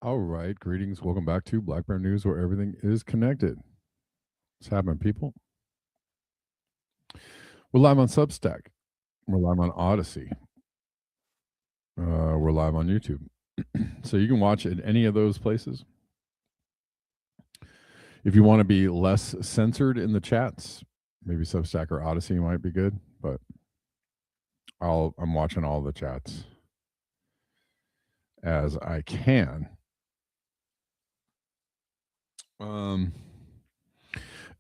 All right, greetings. Welcome back to Black Bear News, where everything is connected. What's happening, people? We're live on Substack. We're live on Odyssey. We're live on YouTube. So you can watch at any of those places. If you want to be less censored in the chats, maybe Substack or Odyssey might be good, but I'm watching all the chats as I can.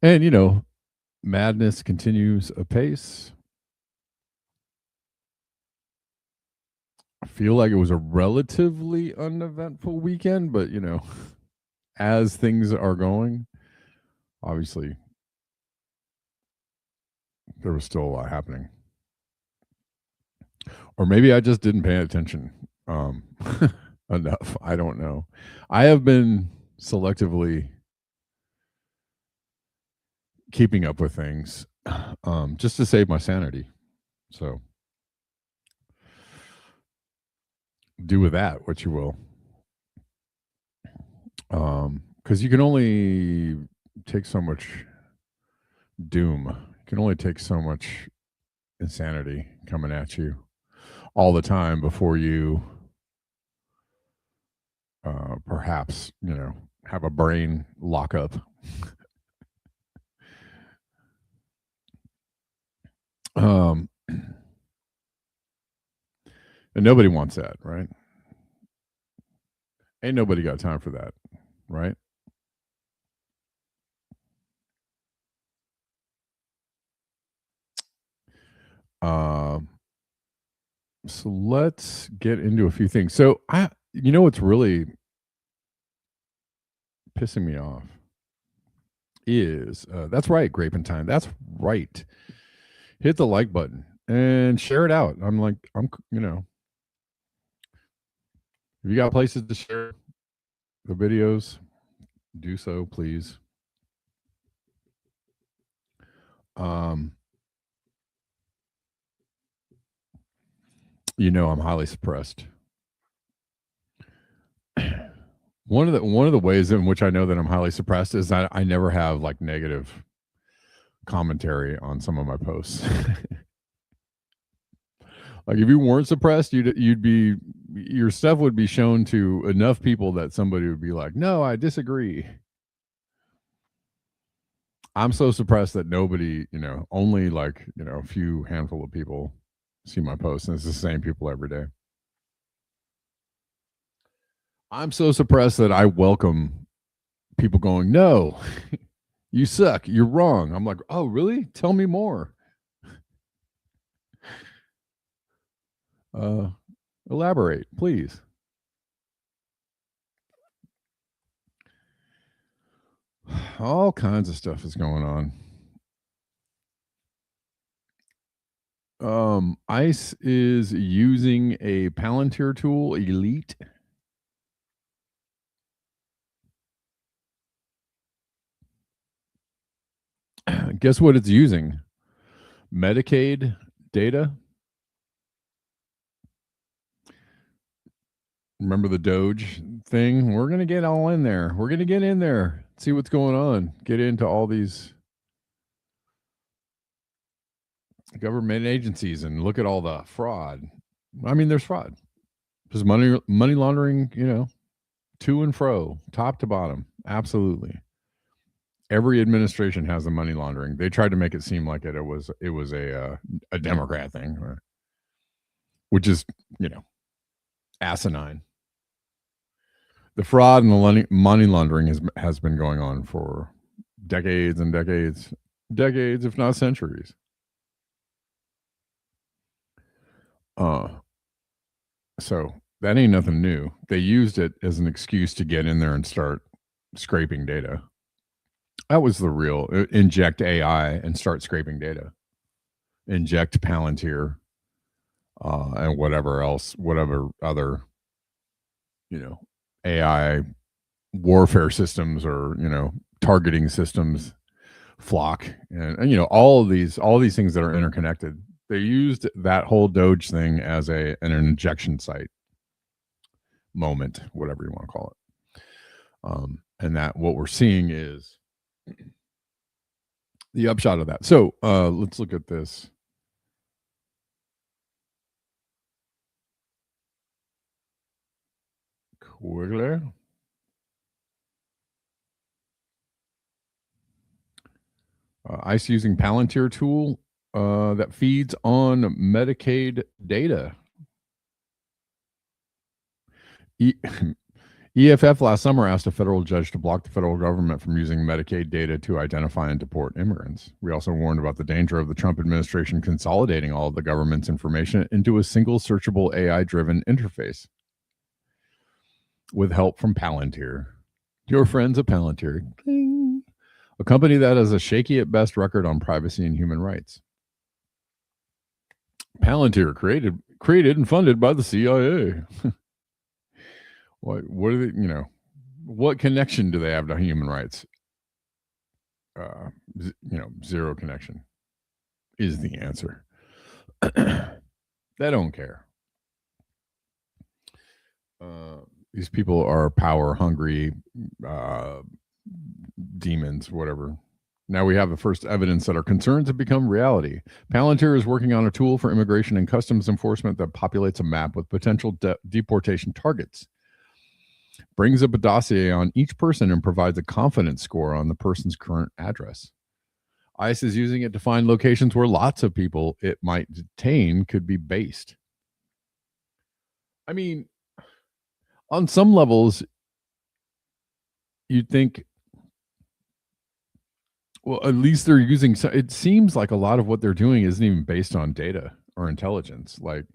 And you know, madness continues apace. I feel like it was a relatively uneventful weekend, but you know, as things are going, obviously there was still a lot happening. Or maybe I just didn't pay attention enough. I don't know. I have been selectively keeping up with things just to save my sanity. So do with that what you will. Because you can only take so much doom. You can only take so much insanity coming at you all the time before you perhaps, you know, have a brain lockup. And nobody wants that, right? Ain't nobody got time for that, right? So let's get into a few things. So you know what's really pissing me off is that's right, Grape and Time. That's right. Hit the like button and share it out. You know, if you got places to share the videos, do so, please. You know, I'm highly suppressed. One of the ways in which I know that I'm highly suppressed is that I never have like negative commentary on some of my posts. Like if you weren't suppressed, your stuff would be shown to enough people that somebody would be like, "No, I disagree." I'm so suppressed that nobody, you know, only like, you know, a few handful of people see my posts, and it's the same people every day. I'm so suppressed that I welcome people going, no, you suck, you're wrong. I'm like, oh, really? Tell me more. Elaborate, please. All kinds of stuff is going on. ICE is using a Palantir tool, Elite. Guess what it's using? Medicaid data. Remember the Doge thing? We're going to get all in there. We're going to get in there, see what's going on, get into all these government agencies and look at all the fraud. I mean, there's fraud. There's money laundering, to and fro, top to bottom. Absolutely. Every administration has the money laundering. They tried to make it seem like it was a Democrat thing, which is, asinine. The fraud and the money laundering has been going on for decades and decades, if not centuries. So that ain't nothing new. They used it as an excuse to get in there and start scraping data. That was the real inject AI and start scraping data. Inject Palantir and whatever other, AI warfare systems or, targeting systems, Flock, and all these things that are interconnected. They used that whole Doge thing as an injection site moment, whatever you want to call it. And that what we're seeing is the upshot of that. So let's look at this. Quickly. ICE using Palantir tool that feeds on Medicaid data. EFF last summer asked a federal judge to block the federal government from using Medicaid data to identify and deport immigrants. We also warned about the danger of the Trump administration consolidating all of the government's information into a single searchable AI-driven interface with help from Palantir. Your friends at Palantir. Ding. A company that has a shaky at best record on privacy and human rights. Palantir created and funded by the CIA. What are they, what connection do they have to human rights? Zero connection is the answer. They don't care. These people are power hungry demons, whatever. Now we have the first evidence that our concerns have become reality. Palantir is working on a tool for immigration and customs enforcement that populates a map with potential deportation targets. Brings up a dossier on each person and provides a confidence score on the person's current address. ICE is using it to find locations where lots of people it might detain could be based. I mean, on some levels, you'd think, well, at least they're using, it seems like a lot of what they're doing isn't even based on data or intelligence. Like,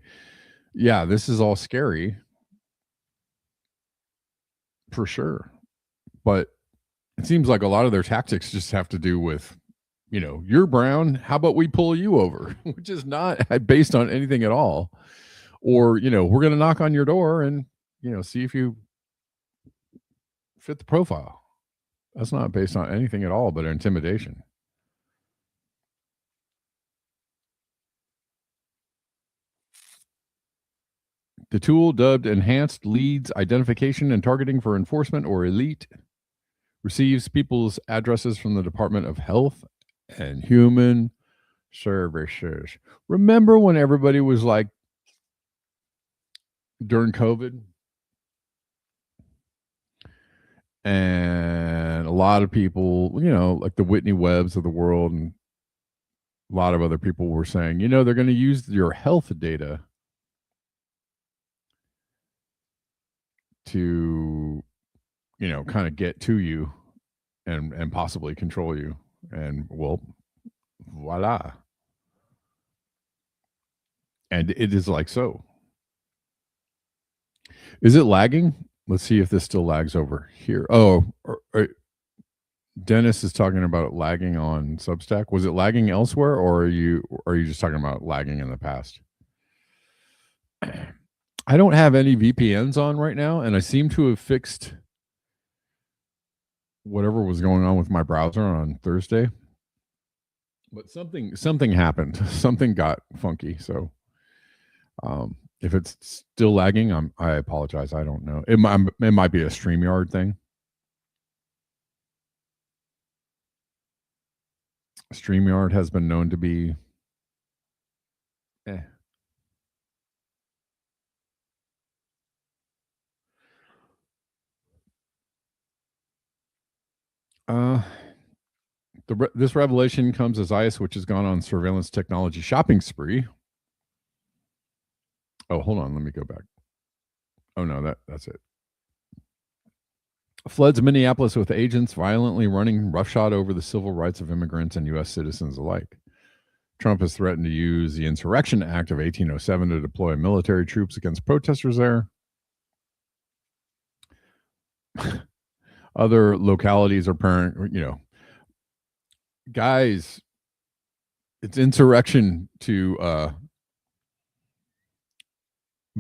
yeah, this is all scary for sure. But it seems like a lot of their tactics just have to do with, you're brown, how about we pull you over? Which is not based on anything at all. Or, we're going to knock on your door and, see if you fit the profile. That's not based on anything at all but intimidation. The tool, dubbed Enhanced Leads Identification and Targeting for Enforcement, or ELITE, receives people's addresses from the Department of Health and Human Services. Remember when everybody was like, during COVID, and a lot of people, like the Whitney Webbs of the world and a lot of other people were saying, they're going to use your health data to, kind of get to you and possibly control you. And well, voila. And it is like so. Is it lagging? Let's see if this still lags over here. Oh, Dennis is talking about it lagging on Substack. Was it lagging elsewhere, or are you just talking about lagging in the past? I don't have any VPNs on right now, and I seem to have fixed whatever was going on with my browser on Thursday. But something happened. Something got funky. So if it's still lagging, I apologize. I don't know. It might be a StreamYard thing. StreamYard has been known to be this revelation comes as ICE, which has gone on surveillance technology shopping spree. Oh, hold on. Let me go back. Oh, no, that's it. Floods Minneapolis with agents violently running roughshod over the civil rights of immigrants and U.S. citizens alike. Trump has threatened to use the Insurrection Act of 1807 to deploy military troops against protesters there. Other localities are guys, it's insurrection to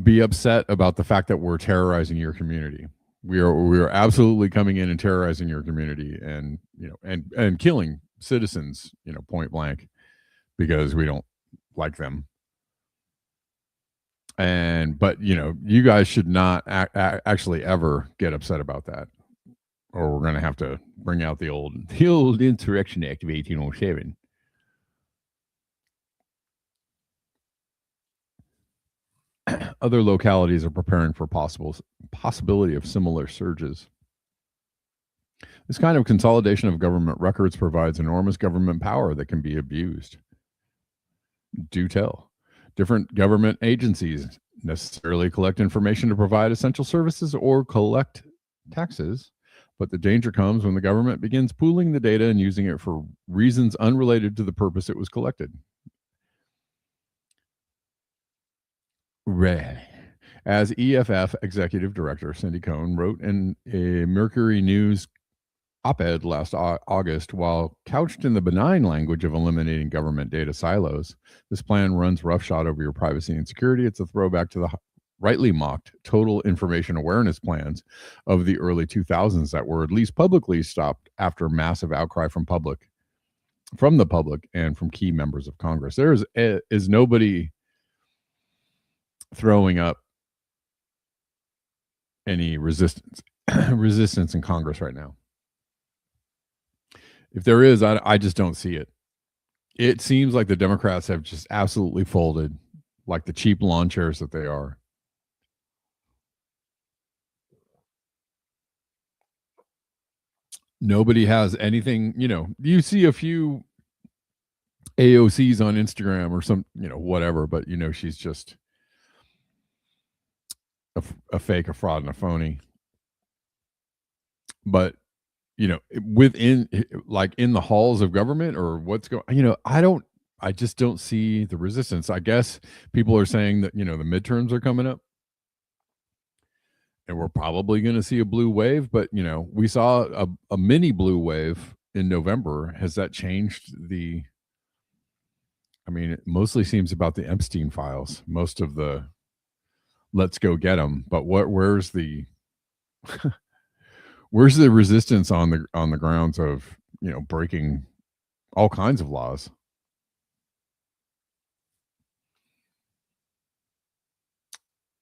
be upset about the fact that we're terrorizing your community. We are absolutely coming in and terrorizing your community, and and killing citizens, point blank, because we don't like them. But you guys should not actually ever get upset about that, or we're going to have to bring out the old Insurrection Act of 1807. Other localities are preparing for possibility of similar surges. This kind of consolidation of government records provides enormous government power that can be abused. Do tell. Different government agencies necessarily collect information to provide essential services or collect taxes, but the danger comes when the government begins pooling the data and using it for reasons unrelated to the purpose it was collected. As EFF executive director Cindy Cohn wrote in a Mercury News op-ed last August, while couched in the benign language of eliminating government data silos, this plan runs roughshod over your privacy and security. It's a throwback to the rightly mocked total information awareness plans of the early 2000s that were at least publicly stopped after massive outcry from the public and from key members of Congress. There is nobody throwing up any resistance in Congress right now. If there is, I just don't see it. It seems like the Democrats have just absolutely folded, like the cheap lawn chairs that they are. Nobody has anything, you see a few AOCs on Instagram or some, whatever, but she's just a fake, a fraud, and a phony. But within, like, in the halls of government, or what's going, I just don't see the resistance. I guess people are saying that the midterms are coming up and we're probably going to see a blue wave, but we saw a mini blue wave in November. Has that changed it mostly seems about the Epstein files, most of the let's go get them, but where's the where's the resistance on the grounds of breaking all kinds of laws?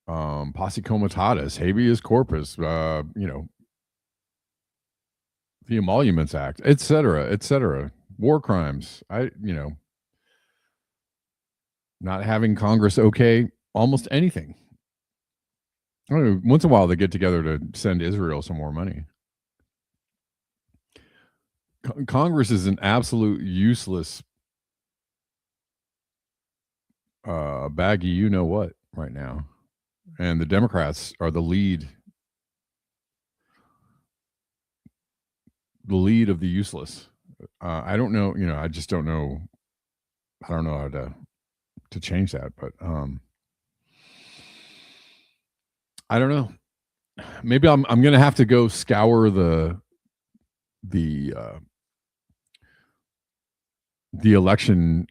Posse comitatus, habeas corpus, the Emoluments Act, etc., war crimes. Not having Congress okay almost anything. I don't know, once in a while they get together to send Israel some more money. Congress is an absolute useless baggy, you know what, right now, and the Democrats are the lead of the useless. I don't know, I just don't know. I don't know how to change that, but I don't know. Maybe I'm gonna have to go scour the uh, the election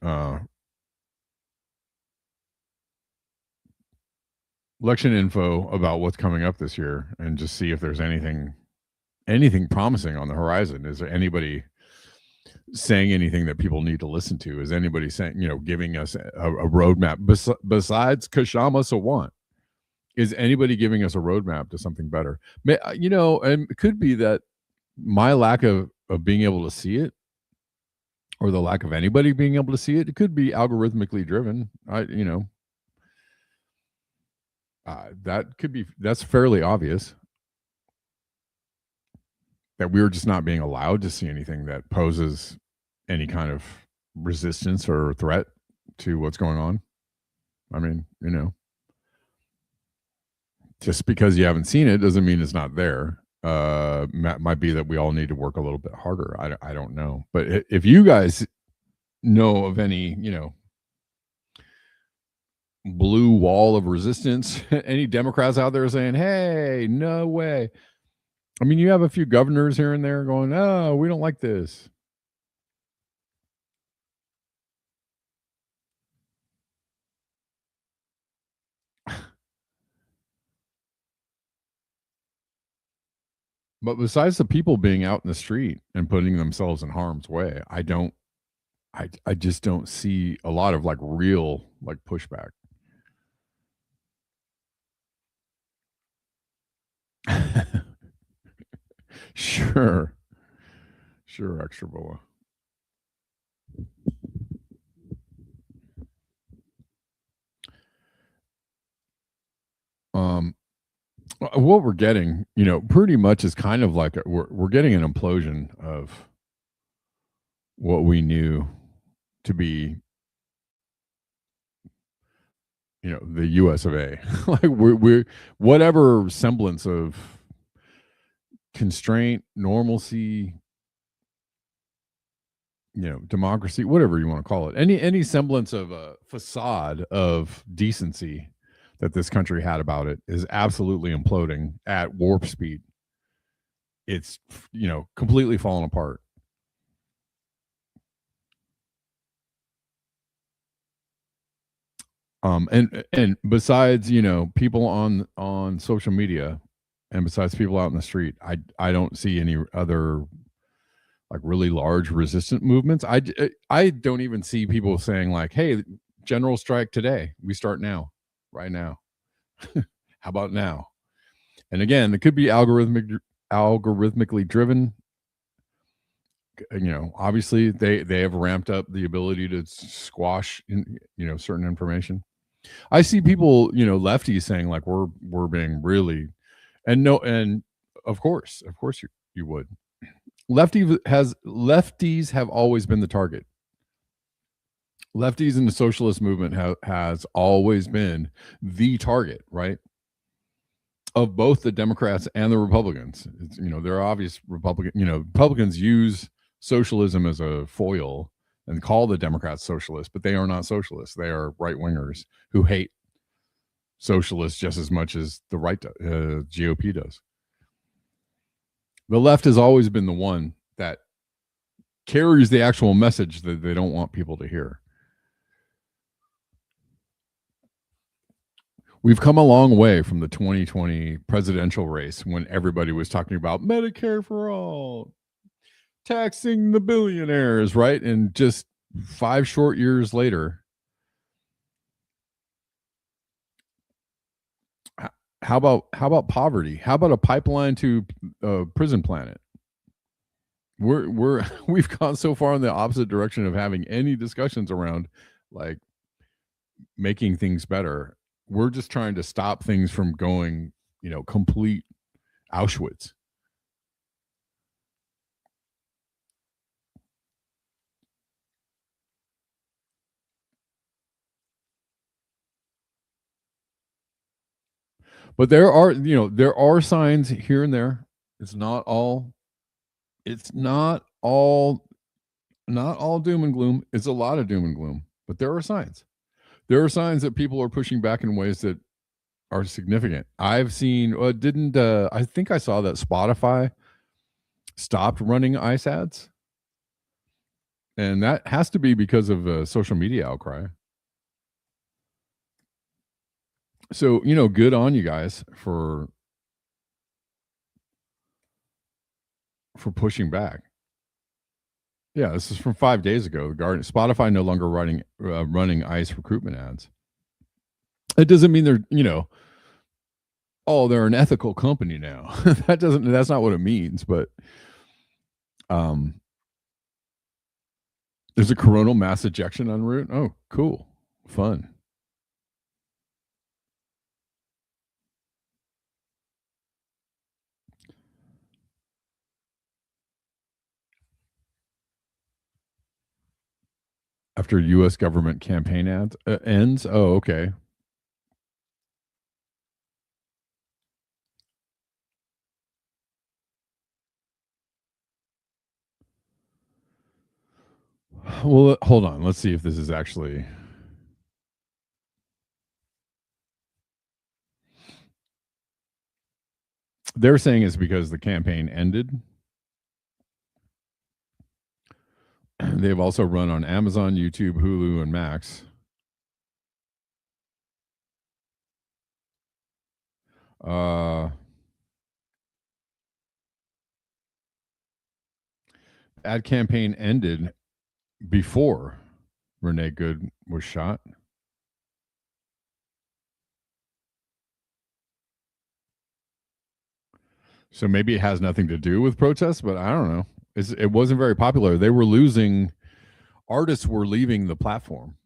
info about what's coming up this year and just see if there's anything promising on the horizon. Is there anybody saying anything that people need to listen to? Is anybody saying, giving us a roadmap besides Kashama Sawant? Is anybody giving us a roadmap to something better? And it could be that my lack of being able to see it, or the lack of anybody being able to see it, it could be algorithmically driven. That's fairly obvious that we're just not being allowed to see anything that poses any kind of resistance or threat to what's going on. I mean, just because you haven't seen it doesn't mean it's not there. Might be that we all need to work a little bit harder. I don't know. But if you guys know of any, blue wall of resistance, any Democrats out there saying, hey, no way. I mean, you have a few governors here and there going, oh, we don't like this. But besides the people being out in the street and putting themselves in harm's way, I just don't see a lot of real pushback. Sure. Sure, extra boa. What we're getting, pretty much is kind of like we're getting an implosion of what we knew to be, the US of A. we're whatever semblance of constraint, normalcy, democracy, whatever you want to call it, any semblance of a facade of decency that this country had about it is absolutely imploding at warp speed. It's completely fallen apart. And besides people on social media, and besides people out in the street, I don't see any other really large resistant movements. I don't even see people saying hey, general strike today, we start now, right now. How about now? And again, it could be algorithmically driven. Obviously they have ramped up the ability to squash certain information. I see people, lefties saying we're being really, and no, and of course you would. Lefties have always been the target. Lefties in the socialist movement has always been the target, right? Of both the Democrats and the Republicans. They're obvious Republicans use socialism as a foil and call the Democrats socialists, but they are not socialists. They are right wingers who hate socialists just as much as the right GOP does. The left has always been the one that carries the actual message that they don't want people to hear. We've come a long way from the 2020 presidential race when everybody was talking about Medicare for all, taxing the billionaires, right? And just 5 short years later, how about poverty? How about a pipeline to Prison Planet? We've gone so far in the opposite direction of having any discussions around making things better. We're just trying to stop things from going, complete Auschwitz. But there are, there are signs here and there. It's not all. It's not all doom and gloom. It's a lot of doom and gloom, but there are signs. There are signs that people are pushing back in ways that are significant. I've seen. Didn't I think I saw that Spotify stopped running ICE ads, and that has to be because of social media outcry. So good on you guys for pushing back. Yeah, this is from 5 days ago. The Guardian, Spotify no longer running ICE recruitment ads. It doesn't mean they're they're an ethical company now. That's not what it means. But there's a coronal mass ejection en route. Oh, cool, fun. After U.S. government campaign ads ends. Oh, okay. Well, hold on. Let's see if this is actually. They're saying it's because the campaign ended. They've also run on Amazon, YouTube, Hulu, and Max. Ad campaign ended before Renee Good was shot. So maybe it has nothing to do with protests, but I don't know. It wasn't very popular. They were losing. Artists were leaving the platform.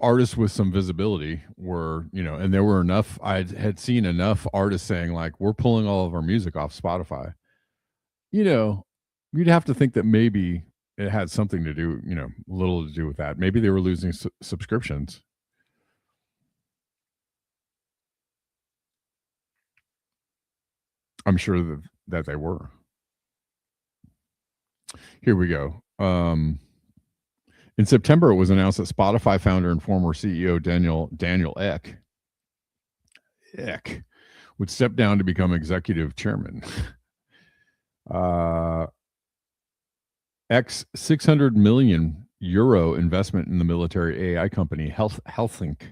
Artists with some visibility were, and there were enough. I had seen enough artists saying like, "We're pulling all of our music off Spotify." You'd have to think that maybe it had something to do, little to do with that. Maybe they were losing subscriptions. I'm sure that they were. Here we go. In September, it was announced that Spotify founder and former CEO Daniel Ek would step down to become executive chairman. Ek's 600 million euro investment in the military AI company HealthLink,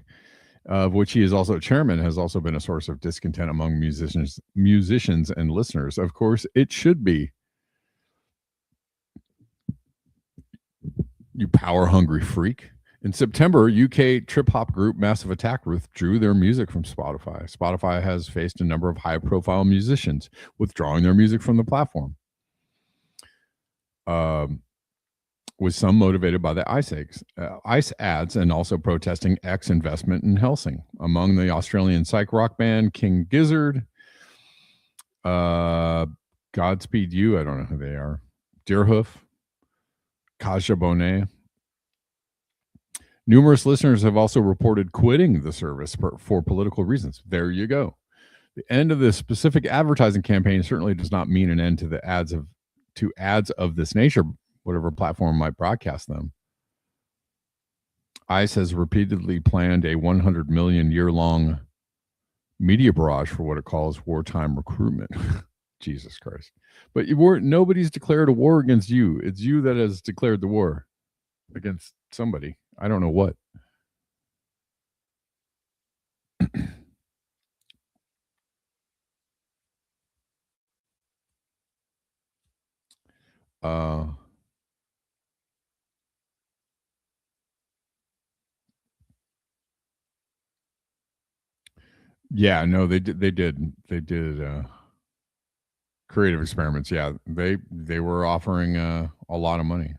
of which he is also chairman, has also been a source of discontent among musicians and listeners. Of course, it should be. You power hungry freak. In September, UK trip hop group Massive Attack withdrew their music from Spotify. Spotify has faced a number of high profile musicians withdrawing their music from the platform. With some motivated by the ICE ads and also protesting X investment in Helsing. Among the Australian psych rock band King Gizzard, Godspeed You, I don't know who they are, Deerhoof, Kaja Bonet. Numerous listeners have also reported quitting the service for political reasons. There you go. The end of this specific advertising campaign certainly does not mean an end to the ads of this nature, whatever platform might broadcast them. ICE has repeatedly planned a 100 million year-long media barrage for what it calls wartime recruitment. Jesus Christ. But nobody's declared a war against you. It's you that has declared the war against somebody. I don't know what. Yeah, no, they did creative experiments. Yeah, they were offering a lot of money.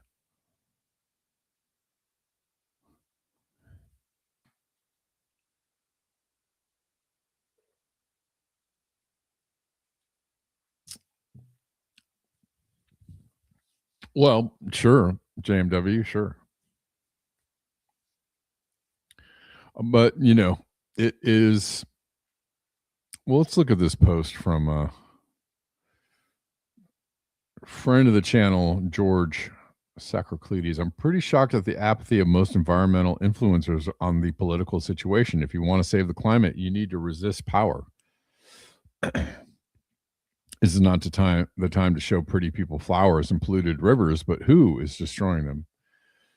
Well, sure, JMW, sure. But It is. Well, let's look at this post from a friend of the channel, George Sacroclides. I'm pretty shocked at the apathy of most environmental influencers on the political situation. If you want to save the climate, you need to resist power. This is not the time to show pretty people flowers and polluted rivers, but who is destroying them?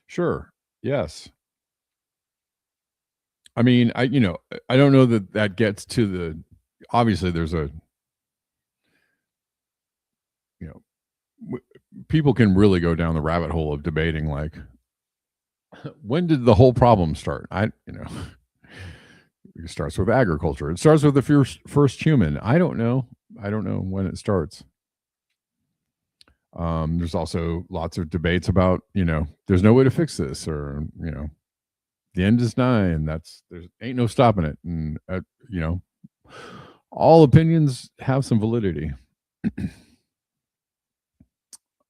Sure. Yes. I mean, I don't know that gets to the obviously there's a you know people can really go down the rabbit hole of debating like when did the whole problem start? It starts with agriculture. It starts with the first human. I don't know. I don't know when it starts. There's also lots of debates about, there's no way to fix this, or the end is nigh, and there's ain't no stopping it. And all opinions have some validity.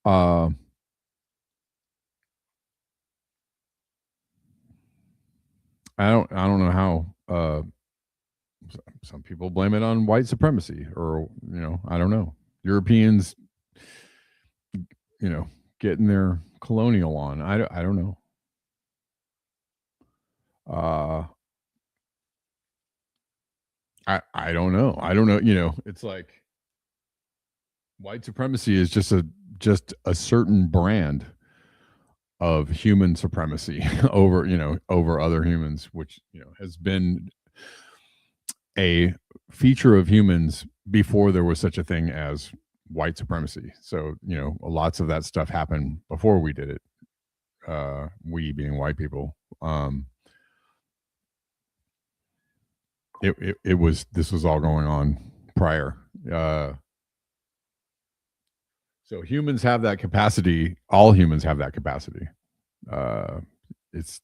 uh, I don't know how. Some people blame it on white supremacy, or I don't know. Europeans, getting their colonial on. I don't know. I don't know. I don't know. It's like white supremacy is just a certain brand of human supremacy over other humans, which has been a feature of humans before there was such a thing as white supremacy. So lots of that stuff happened before we did it. We being white people. This was all going on prior. So humans have that capacity. All humans have that capacity. It's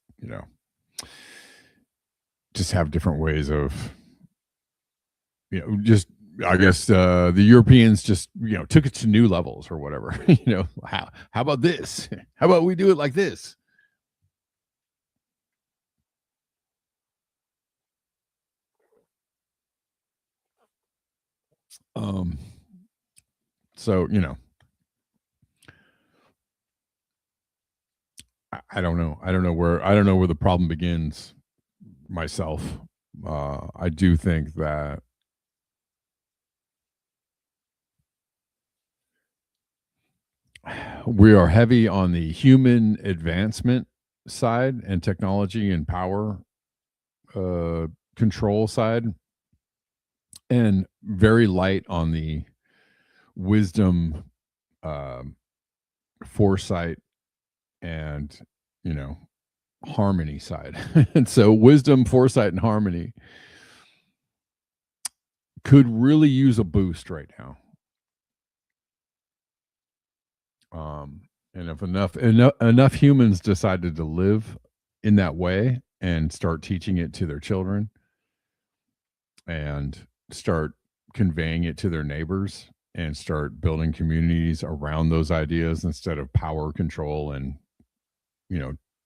just have different ways of just I guess the Europeans just took it to new levels or whatever. How about this? How about we do it like this? So I don't know. I don't know where the problem begins. Myself, I do think that we are heavy on the human advancement side and technology and power control side, and very light on the wisdom, foresight, and harmony side. And so wisdom, foresight, and harmony could really use a boost right now. And if enough humans decided to live in that way and start teaching it to their children and start conveying it to their neighbors and start building communities around those ideas instead of power control and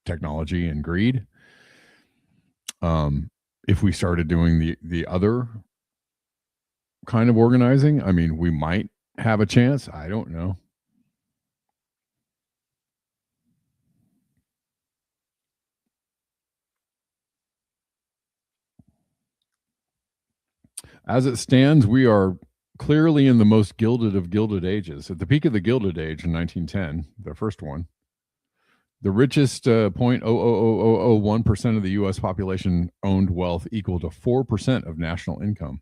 technology and greed, if we started doing the other kind of organizing, I mean, we might have a chance. I don't know. As it stands, we are clearly in the most gilded of gilded ages. At the peak of the Gilded Age in 1910, the first one, the richest 0.00001% of the U.S. population owned wealth equal to 4% of national income.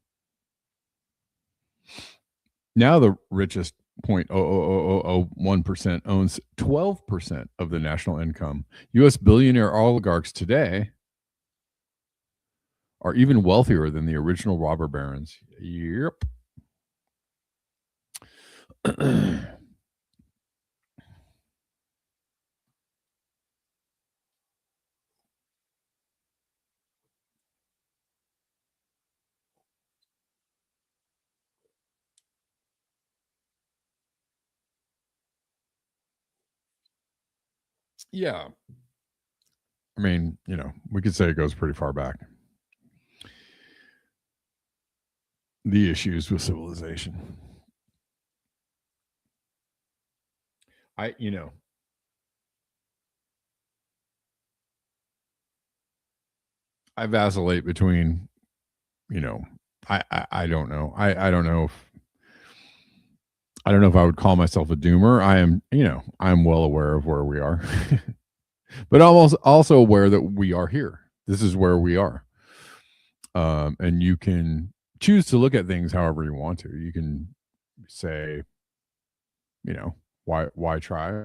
Now the richest 0.00001% owns 12% of the national income. U.S. billionaire oligarchs today are even wealthier than the original robber barons. Yep. Yeah. I mean, we could say it goes pretty far back. the issues with civilization. I vacillate between, I don't know. I don't know if I would call myself a doomer. I am, I'm well aware of where we are, but almost also aware that we are here. This is where we are. And you can choose to look at things however you want to. You can say, why try?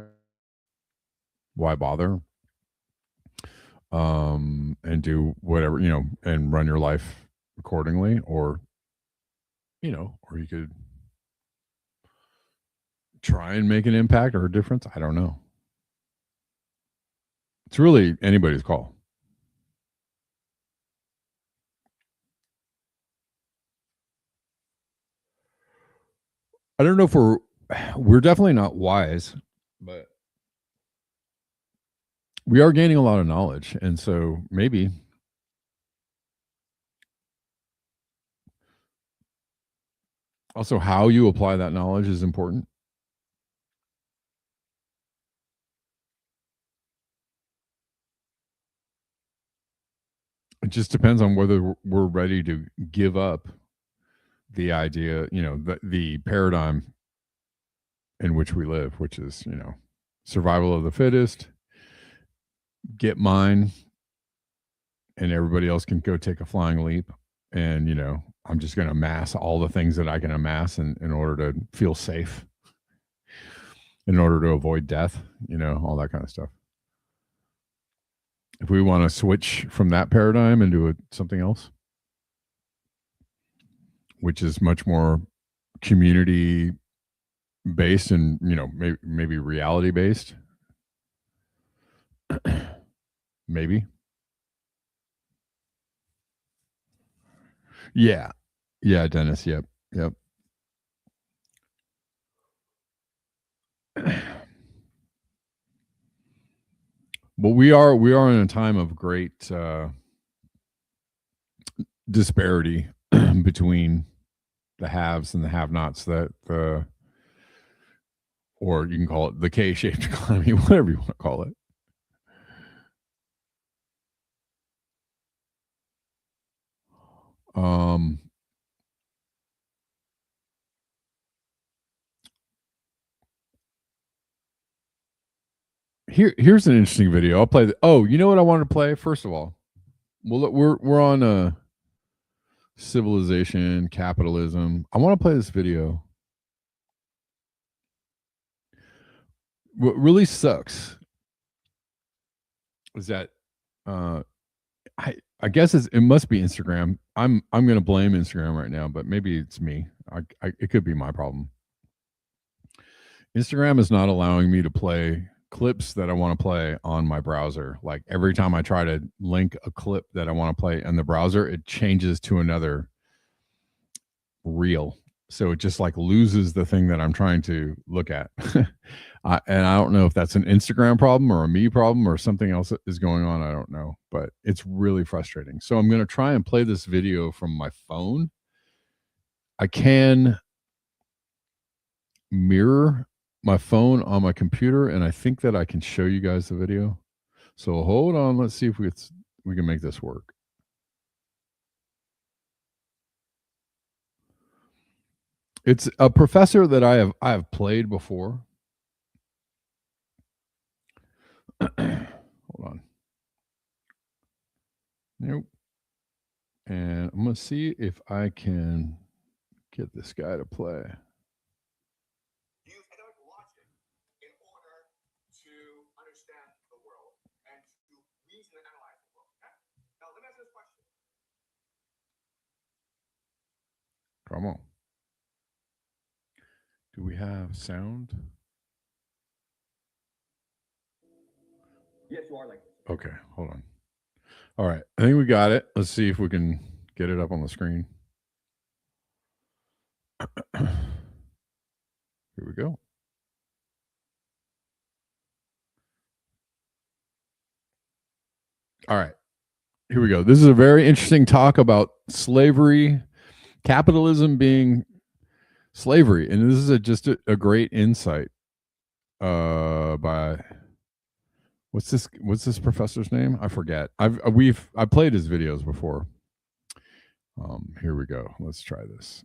Why bother? And do whatever, and run your life accordingly, or you could try and make an impact or a difference. I don't know. It's really anybody's call. I don't know if we're definitely not wise, but we are gaining a lot of knowledge, and so maybe also how you apply that knowledge is important. It just depends on whether we're ready to give up the idea, the paradigm in which we live, which is, survival of the fittest, get mine, and everybody else can go take a flying leap. And, I'm just going to amass all the things that I can amass in order to feel safe, in order to avoid death, all that kind of stuff. If we want to switch from that paradigm into something else, which is much more community based and, maybe reality based, maybe. Yeah. Yeah, Dennis. Yep. Yep. But we are in a time of great disparity between the haves and the have-nots. That or you can call it the K-shaped economy, whatever you want to call it. Here's an interesting video. I'll play. You know what I wanted to play? First of all, well, we're on civilization, capitalism. I want to play this video. What really sucks is that I guess it must be Instagram. I'm going to blame Instagram right now, but maybe it's me. It could be my problem. Instagram is not allowing me to play clips that I want to play on my browser. Like every time I try to link a clip that I want to play in the browser, it changes to another reel. So it just like loses the thing that I'm trying to look at. And I don't know if that's an Instagram problem or a me problem or something else is going on. I don't know, but it's really frustrating. So I'm going to try and play this video from my phone. I can mirror my phone on my computer, and I think that I can show you guys the video. So hold on. Let's see if we can make this work. It's a professor that I have played before. Hold on. Nope. And I'm going to see if I can get this guy to play. Use analytic logic in order to understand the world and to reason and analyze the world. Okay? Now, let me ask you this question. Come on. Do we have sound? Yes, you are like this. Okay, hold on. All right, I think we got it. Let's see if we can get it up on the screen. Here we go. All right, here we go. This is a very interesting talk about slavery Capitalism being slavery, and this is just a great insight by what's this professor's name? I forget. I played his videos before. Here we go. Let's try this.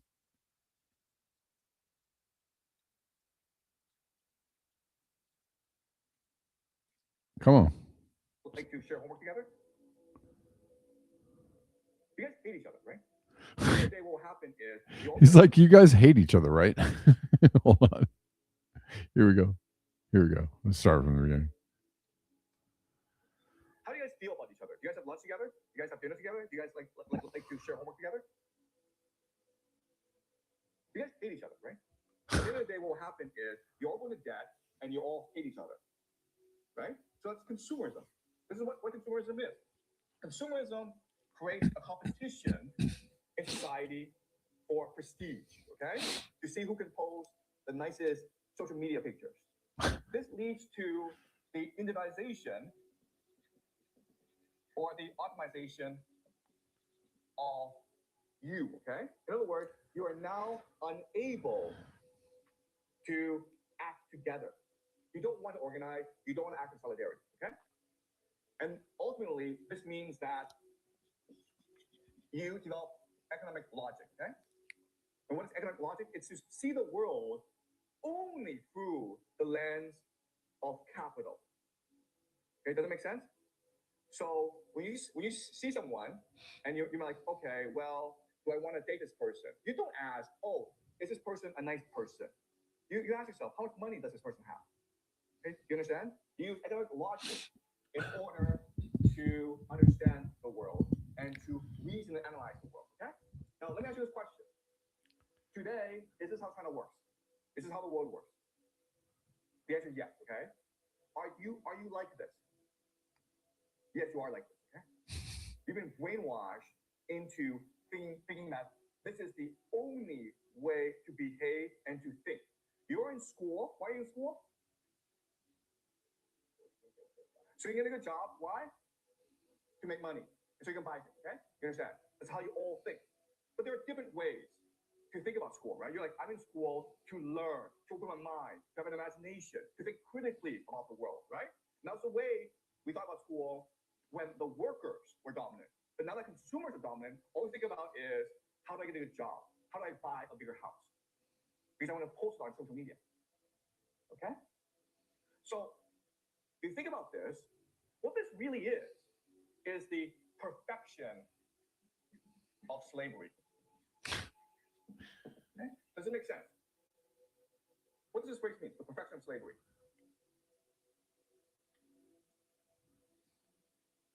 Come on. Like to share homework together? You guys hate each other, right? The day what will happen is he's like, you guys hate each other, right? Hold on. Here we go. Let's start from the beginning. How do you guys feel about each other? Do you guys have lunch together? Do you guys have dinner together? Do you guys like to share homework together? You guys hate each other, right? At the end of the day, what will happen is you all go into debt and you all hate each other, right? So that's consumerism. This is what consumerism is. Consumerism creates a competition in society for prestige, okay? To see who can post the nicest social media pictures. This leads to the individualization or the optimization of you, okay? In other words, you are now unable to act together. You don't want to organize, you don't want to act in solidarity, okay? And ultimately, this means that you develop economic logic, okay? And what is economic logic? It's to see the world only through the lens of capital. Okay, does it make sense? So when you see someone and you're like, okay, well, do I want to date this person? You don't ask, oh, is this person a nice person? You ask yourself, how much money does this person have? Okay, you understand? You use economic logic in order to understand the world and to reason and analyze the world. Okay? Now let me ask you this question. Today, is this how China works? Is this how the world works? The answer is yes, okay? Are you like this? Yes, you are like this, okay? You've been brainwashed into thinking that this is the only way to behave and to think. You're in school. Why are you in school? So you get a good job. Why? To make money. So you can buy things, okay? You understand? That's how you all think. But there are different ways to think about school, right? You're like, I'm in school to learn, to open my mind, to have an imagination, to think critically about the world, right? And that's the way we thought about school when the workers were dominant. But now that consumers are dominant, all we think about is, how do I get a good job? How do I buy a bigger house? Because I want to post it on social media. Okay? So, if you think about this, what this really is the perfection of slavery. Okay? Does it make sense? What does this phrase mean? The perfection of slavery.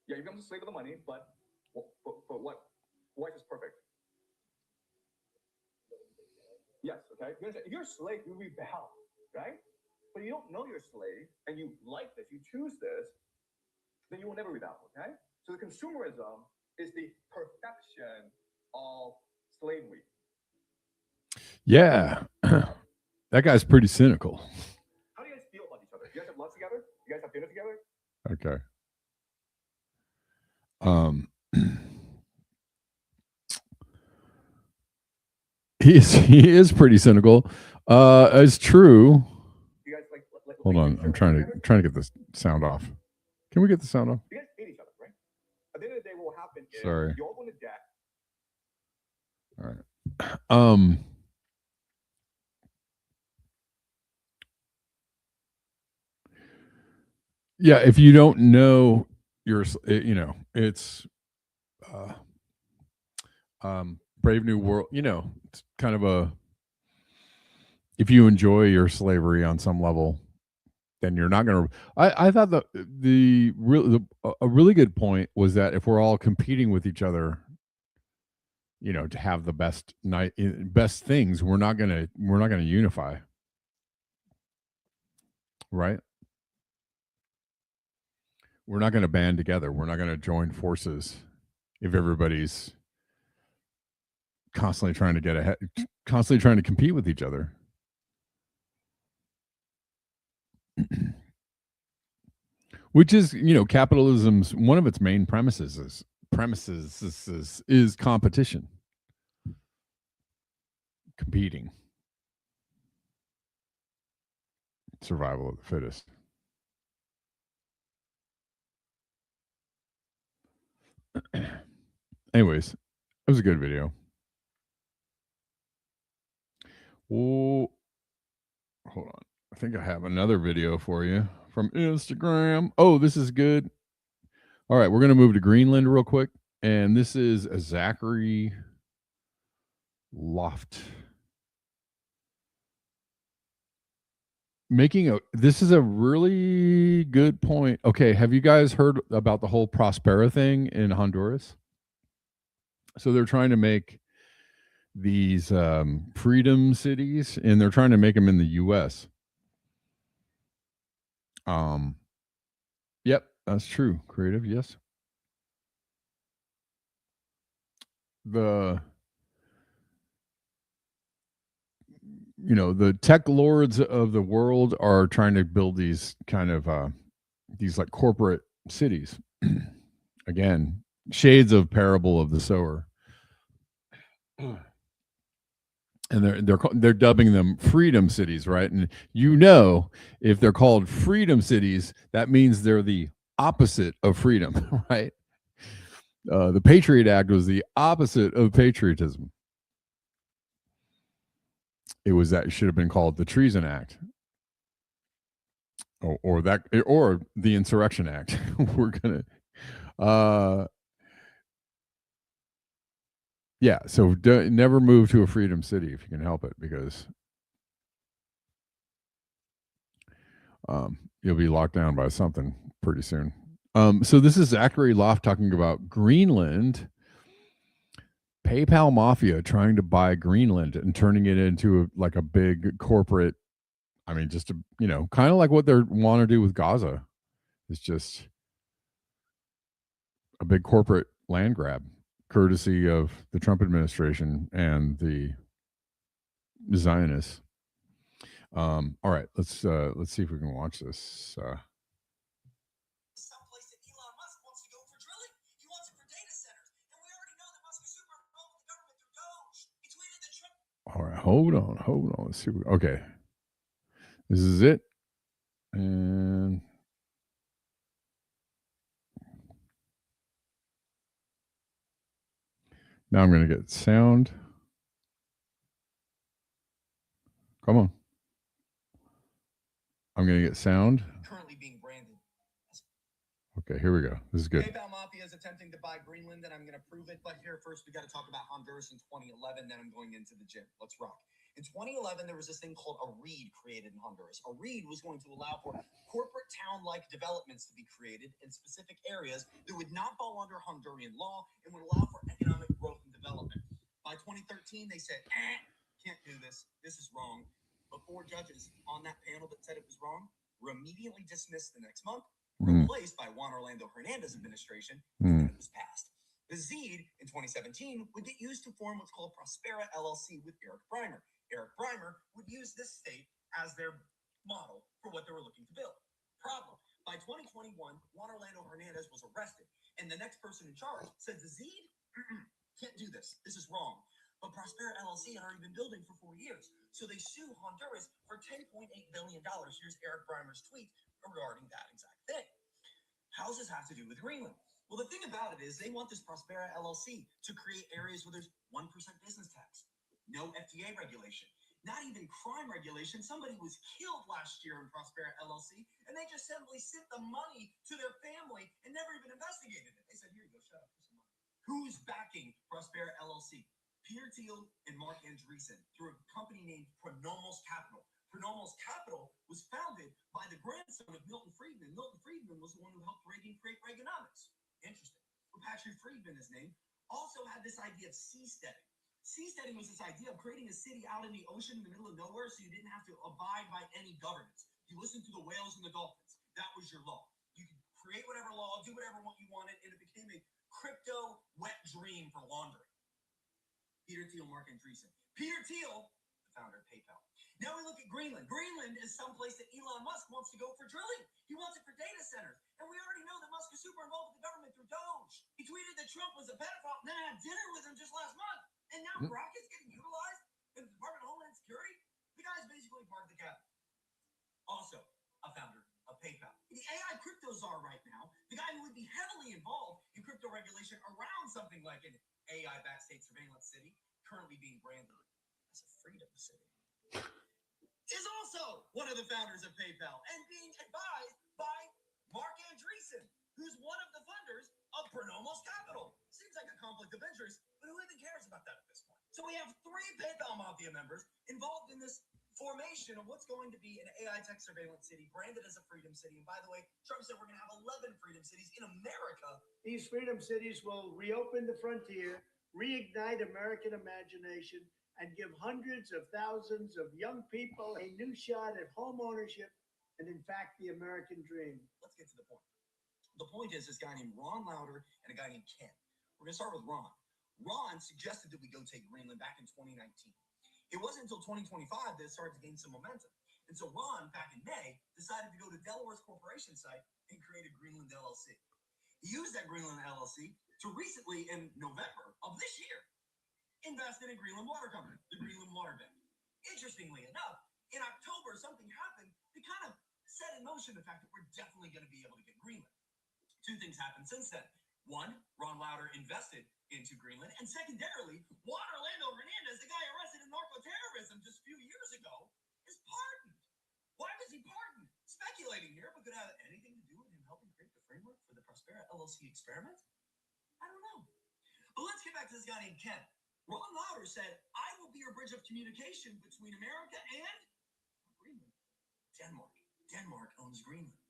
Yeah, you become a slave of the money, but what? Why is this perfect? Yes, okay. If you're a slave, you rebel, right? But you don't know you're a slave, and you like this, you choose this, then you will never rebel, okay? So the consumerism is the perfection of slavery. Yeah. That guy's pretty cynical. How do you guys feel about each other? Do you guys have lunch together? Do you guys have dinner together? Okay. He is pretty cynical. It's true. You guys like hold on, I'm trying to get this sound off. Can we get the sound off? You guys hate each other, right? At the end of the day, what will happen is Sorry. you all go into debt. All right. Yeah, if you don't know it's Brave New World, it's kind of a, if you enjoy your slavery on some level, then you're not going to. I thought a really good point was that if we're all competing with each other, to have the best things, we're not going to unify, right? We're not going to band together. We're not going to join forces if everybody's constantly trying to get ahead, constantly trying to compete with each other. Which is, capitalism's one of its main premises is competition. competing. Survival of the fittest. Anyways, it was a good video. Oh, hold on. I think I have another video for you from Instagram. Oh, this is good. All right, we're going to move to Greenland real quick. And this is a Zachary Loft. This is a really good point. Okay, have you guys heard about the whole Prospera thing in Honduras? So they're trying to make these freedom cities, and they're trying to make them in the U.S. Yep, that's true. Creative, yes. The the tech lords of the world are trying to build these kind of these like corporate cities. Again, shades of parable of the sower. And they're dubbing them freedom cities, right? And if they're called freedom cities, that means they're the opposite of freedom, right? The Patriot Act was the opposite of patriotism. It should have been called the Treason Act, or the Insurrection Act. We're gonna, yeah. So never move to a freedom city if you can help it, because you'll be locked down by something pretty soon. So this is Zachary Loft talking about Greenland. PayPal mafia trying to buy Greenland and turning it into a big corporate. I mean, just kind of like what they want to do with Gaza. It's just a big corporate land grab, courtesy of the Trump administration and the Zionists. All right, let's see if we can watch this. Someplace that Elon Musk wants to go for drilling. He wants it for data centers. And we already know that Musk is super involved with the government through Doge. He tweeted the trip. All right, hold on. Let's see. Okay. This is it. And now I'm going to get sound. Come on. I'm going to get sound. Currently being branded. Okay, here we go. This is good. PayPal Mafia is attempting to buy Greenland, and I'm going to prove it. But here first, we got to talk about Honduras in 2011. Then I'm going into the gym. Let's rock. In 2011, there was this thing called a REIT created in Honduras. A REIT was going to allow for corporate town-like developments to be created in specific areas that would not fall under Honduran law and would allow for economic growth and development. By 2013, they said, can't do this. This is wrong. But 4 judges on that panel that said it was wrong were immediately dismissed the next month, replaced by Juan Orlando Hernandez administration, and then it was passed. The ZEED in 2017 would get used to form what's called Prospera LLC with Eric Breimer. Eric Breimer would use this state as their model for what they were looking to build. Problem: by 2021, Juan Orlando Hernandez was arrested, and the next person in charge said the ZEED can't do this. This is wrong. But Prospera LLC had already been building for 4 years, so they sue Honduras for $10.8 billion. Here's Eric Breimer's tweet regarding that exact thing. How does this have to do with Greenland? Well, the thing about it is they want this Prospera LLC to create areas where there's 1% business tax, no FDA regulation, not even crime regulation. Somebody was killed last year in Prospera LLC, and they just simply sent the money to their family and never even investigated it. They said, here you go, shut up for some money. Who's backing Prospera LLC? Peter Thiel and Mark Andreessen through a company named Pronomos Capital. Pronomos Capital was founded by the grandson of Milton Friedman. Milton Friedman was the one who helped Reagan create Reaganomics. Interesting. Patrick Friedman, his name, also had this idea of seasteading. Seasteading was this idea of creating a city out in the ocean in the middle of nowhere so you didn't have to abide by any governance. You listened to the whales and the dolphins. That was your law. You could create whatever law, do whatever you wanted, and it became a crypto wet dream for laundering. Peter Thiel, Mark Andreessen. Peter Thiel, the founder of PayPal. Now we look at Greenland. Greenland is someplace that Elon Musk wants to go for drilling. He wants it for data centers. And we already know that Musk is super involved with the government through Doge. He tweeted that Trump was a pedophile, and then had dinner with him just last month. And now Grok is getting utilized in the Department AI crypto czar right now, the guy who would be heavily involved in crypto regulation around something like an AI-backed state surveillance city, currently being branded as a freedom city, is also one of the founders of PayPal and being advised by Mark Andreessen, who's one of the funders of Pronomos Capital. Seems like a conflict of interest, but who even cares about that at this point? So we have 3 PayPal Mafia members involved in this formation of what's going to be an AI tech surveillance city branded as a freedom city. And by the way, Trump said we're going to have 11 freedom cities in America. These freedom cities will reopen the frontier, reignite American imagination, and give hundreds of thousands of young people a new shot at home ownership and, in fact, the American dream. Let's get to the point. The point is this guy named Ron Lauder and a guy named Ken. We're going to start with Ron. Ron suggested that we go take Greenland back in 2019. It wasn't until 2025 that it started to gain some momentum. And so Ron, back in May, decided to go to Delaware's corporation site and create a Greenland LLC. He used that Greenland LLC to recently, in November of this year, invest in a Greenland water company, the Greenland Water Bank. Interestingly enough, in October, something happened that kind of set in motion the fact that we're definitely going to be able to get Greenland. 2 things happened since then. 1, Ron Lauder invested into Greenland, and secondarily, Juan Orlando Hernandez, the guy arrested in narco-terrorism just a few years ago, is pardoned. Why was he pardoned? Speculating here, but could it have anything to do with him helping create the framework for the Prospera LLC experiment? I don't know. But let's get back to this guy named Ken. Ron Lauder said, I will be your bridge of communication between America and Greenland. Denmark. Denmark owns Greenland.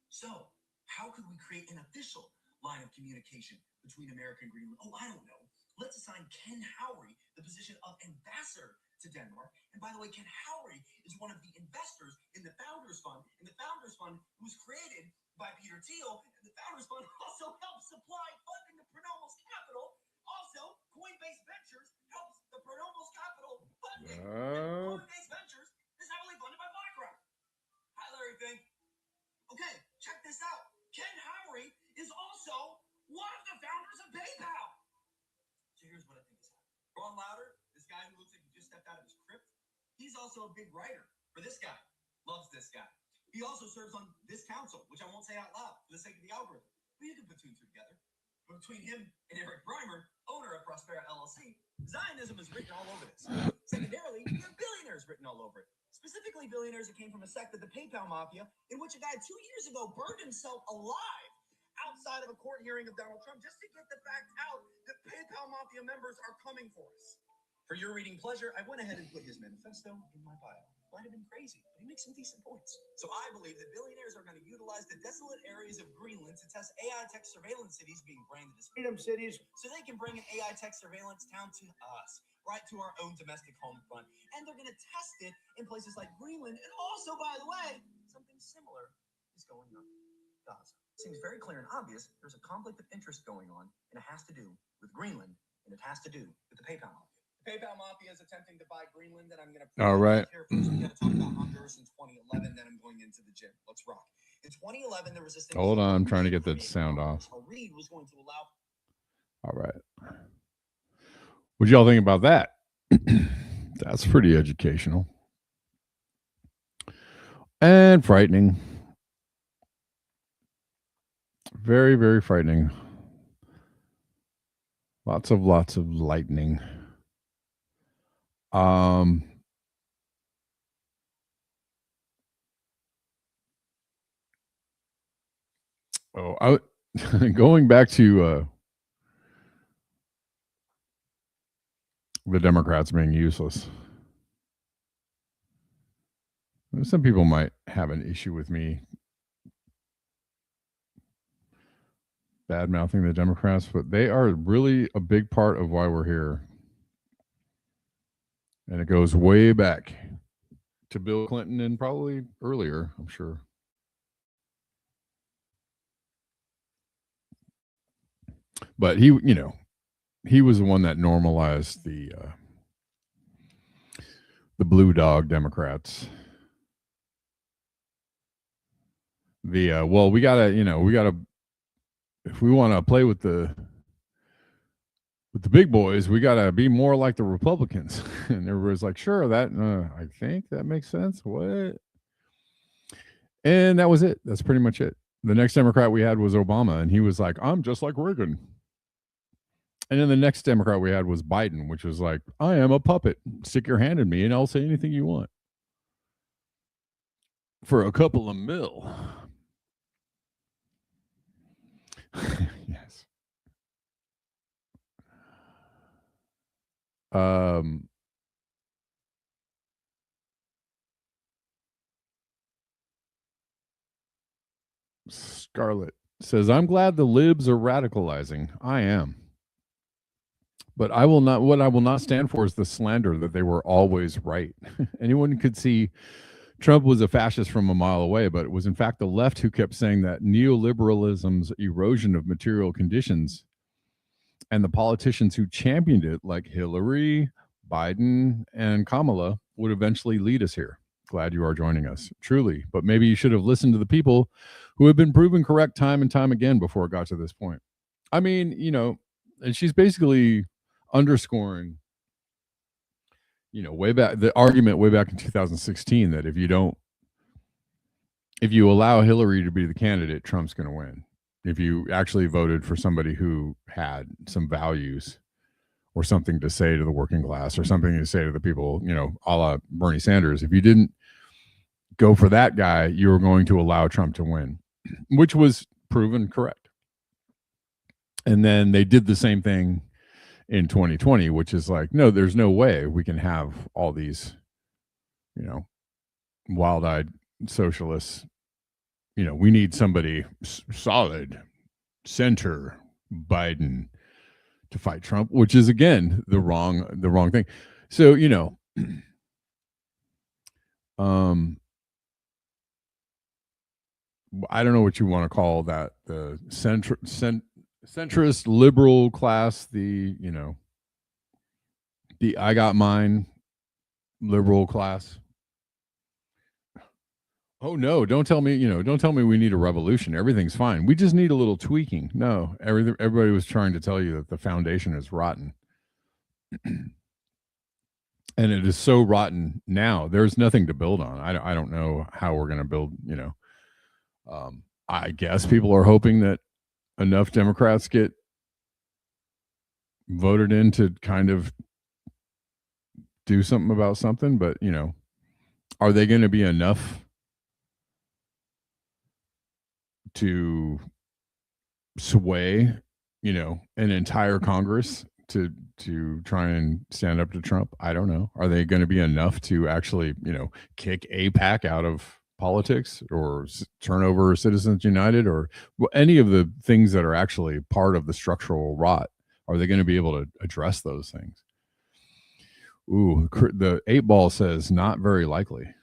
So, how could we create an official line of communication between America and Greenland? Oh, I don't know. Let's assign Ken Howry the position of ambassador to Denmark. And by the way, Ken Howry is one of the investors in the Founders Fund. And the Founders Fund was created by Peter Thiel. And the Founders Fund also helps supply funding to Pronomos Capital. Also, Coinbase Ventures helps the Pronomos Capital funding. Coinbase Ventures is heavily funded by BlackRock. Hi, Larry Fink. Okay, check this out. Ken Howry is also one of the founders of PayPal. So here's what I think is happening. Ron Lauder, this guy who looks like he just stepped out of his crypt, he's also a big writer for this guy. Loves this guy. He also serves on this council, which I won't say out loud for the sake of the algorithm. But you can put 2 and 2 together. But between him and Eric Breimer, owner of Prospera LLC, Zionism is written all over this. Secondarily, you have billionaires written all over it. Specifically, billionaires that came from a sect of the PayPal Mafia, in which a guy 2 years ago burned himself alive outside of a court hearing of Donald Trump just to get the fact out that PayPal Mafia members are coming for us. For your reading pleasure, I went ahead and put his manifesto in my bio. Might have been crazy, but he makes some decent points. So I believe that billionaires are going to utilize the desolate areas of Greenland to test AI tech surveillance cities being branded as Freedom cities, so they can bring an AI tech surveillance town to us, right to our own domestic home front. And they're going to test it in places like Greenland. And also, by the way, something similar is going on in Gaza. Seems very clear and obvious there's a conflict of interest going on, and it has to do with Greenland, and it has to do with the PayPal Mafia. The PayPal Mafia is attempting to buy Greenland, and I'm going to All right. here first. We got to talk about Honduras in 2011, then I'm going into the gym. Let's rock. In 2011, there was this thing. Hold on, I'm trying to get that sound off. A read was going to allow. All right. What y'all think about that? That's pretty educational and frightening. Very, very frightening. Lots of lightning. Oh, going back to the Democrats being useless. Some people might have an issue with me bad mouthing the Democrats, but they are really a big part of why we're here. And it goes way back to Bill Clinton and probably earlier, I'm sure. But he was the one that normalized the blue dog Democrats. We gotta, if we want to play with the big boys, we got to be more like the Republicans. And everybody's like, sure, that, I think that makes sense. What? And that was it. That's pretty much it. The next Democrat we had was Obama, and he was like, I'm just like Reagan. And then the next Democrat we had was Biden, which was like, I am a puppet. Stick your hand in me and I'll say anything you want. For a couple of mil. Yes. Scarlett says, I'm glad the libs are radicalizing. I am. But I will not, what I will not stand for is the slander that they were always right. Anyone could see Trump was a fascist from a mile away, but it was in fact the left who kept saying that neoliberalism's erosion of material conditions and the politicians who championed it, like Hillary, Biden, and Kamala, would eventually lead us here. Glad you are joining us, truly. But maybe you should have listened to the people who have been proven correct time and time again before it got to this point. I mean, and she's basically underscoring, way back, the argument way back in 2016 that if you allow Hillary to be the candidate, Trump's going to win. If you actually voted for somebody who had some values or something to say to the working class or something to say to the people, a la Bernie Sanders, if you didn't go for that guy, you were going to allow Trump to win, which was proven correct. And then they did the same thing in 2020, which is like, no, there's no way we can have all these, wild-eyed socialists. We need somebody solid, center, Biden to fight Trump, which is again the wrong thing. So, I don't know what you want to call that, the centrist liberal class, the I got mine liberal class. Oh no, don't tell me we need a revolution. Everything's fine. We just need a little tweaking. No, everybody was trying to tell you that the foundation is rotten. And it is so rotten now. There's nothing to build on. I don't know how we're going to build, I guess people are hoping that enough Democrats get voted in to kind of do something about something, but are they going to be enough to sway, an entire Congress to try and stand up to Trump? I don't know. Are they going to be enough to actually, kick AIPAC out of politics or turn over Citizens United or any of the things that are actually part of the structural rot? Are they going to be able to address those things? Ooh, the 8-ball says not very likely.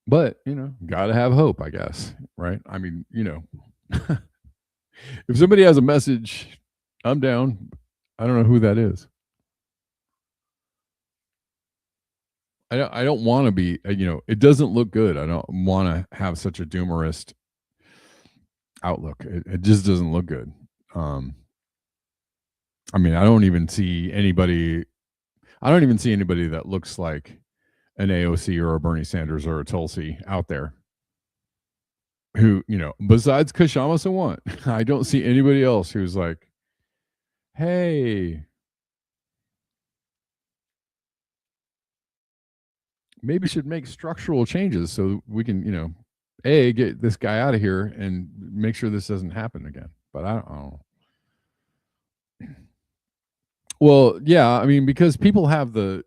But, got to have hope, I guess, right? I mean, if somebody has a message, I'm down. I don't know who that is. I don't want to be, it doesn't look good. I don't want to have such a doomerist outlook. It just doesn't look good. I mean, I don't even see anybody that looks like an AOC or a Bernie Sanders or a Tulsi out there who, besides Kashama Sawant, I don't see anybody else who's like, hey, maybe should make structural changes so we can, get this guy out of here and make sure this doesn't happen again. But I don't know. Well, yeah, I mean, because people have the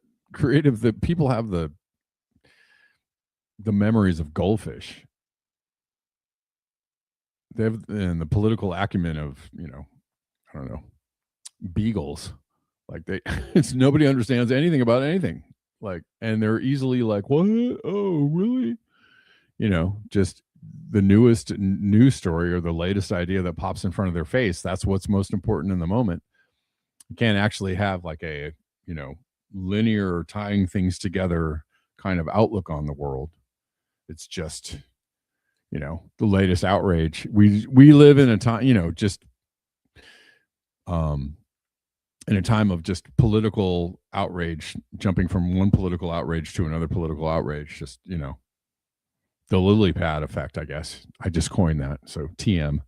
memories of goldfish. They have and the political acumen of, I don't know, beagles. Like it's nobody understands anything about anything. Like, and they're easily like, what? Oh, really? Just the newest news story or the latest idea that pops in front of their face. That's what's most important in the moment. You can't actually have like a, linear tying things together kind of outlook on the world. It's just, the latest outrage. We live in a time, in a time of just political outrage, jumping from one political outrage to another political outrage, just, The lily pad effect, I guess. I just coined that. So TM.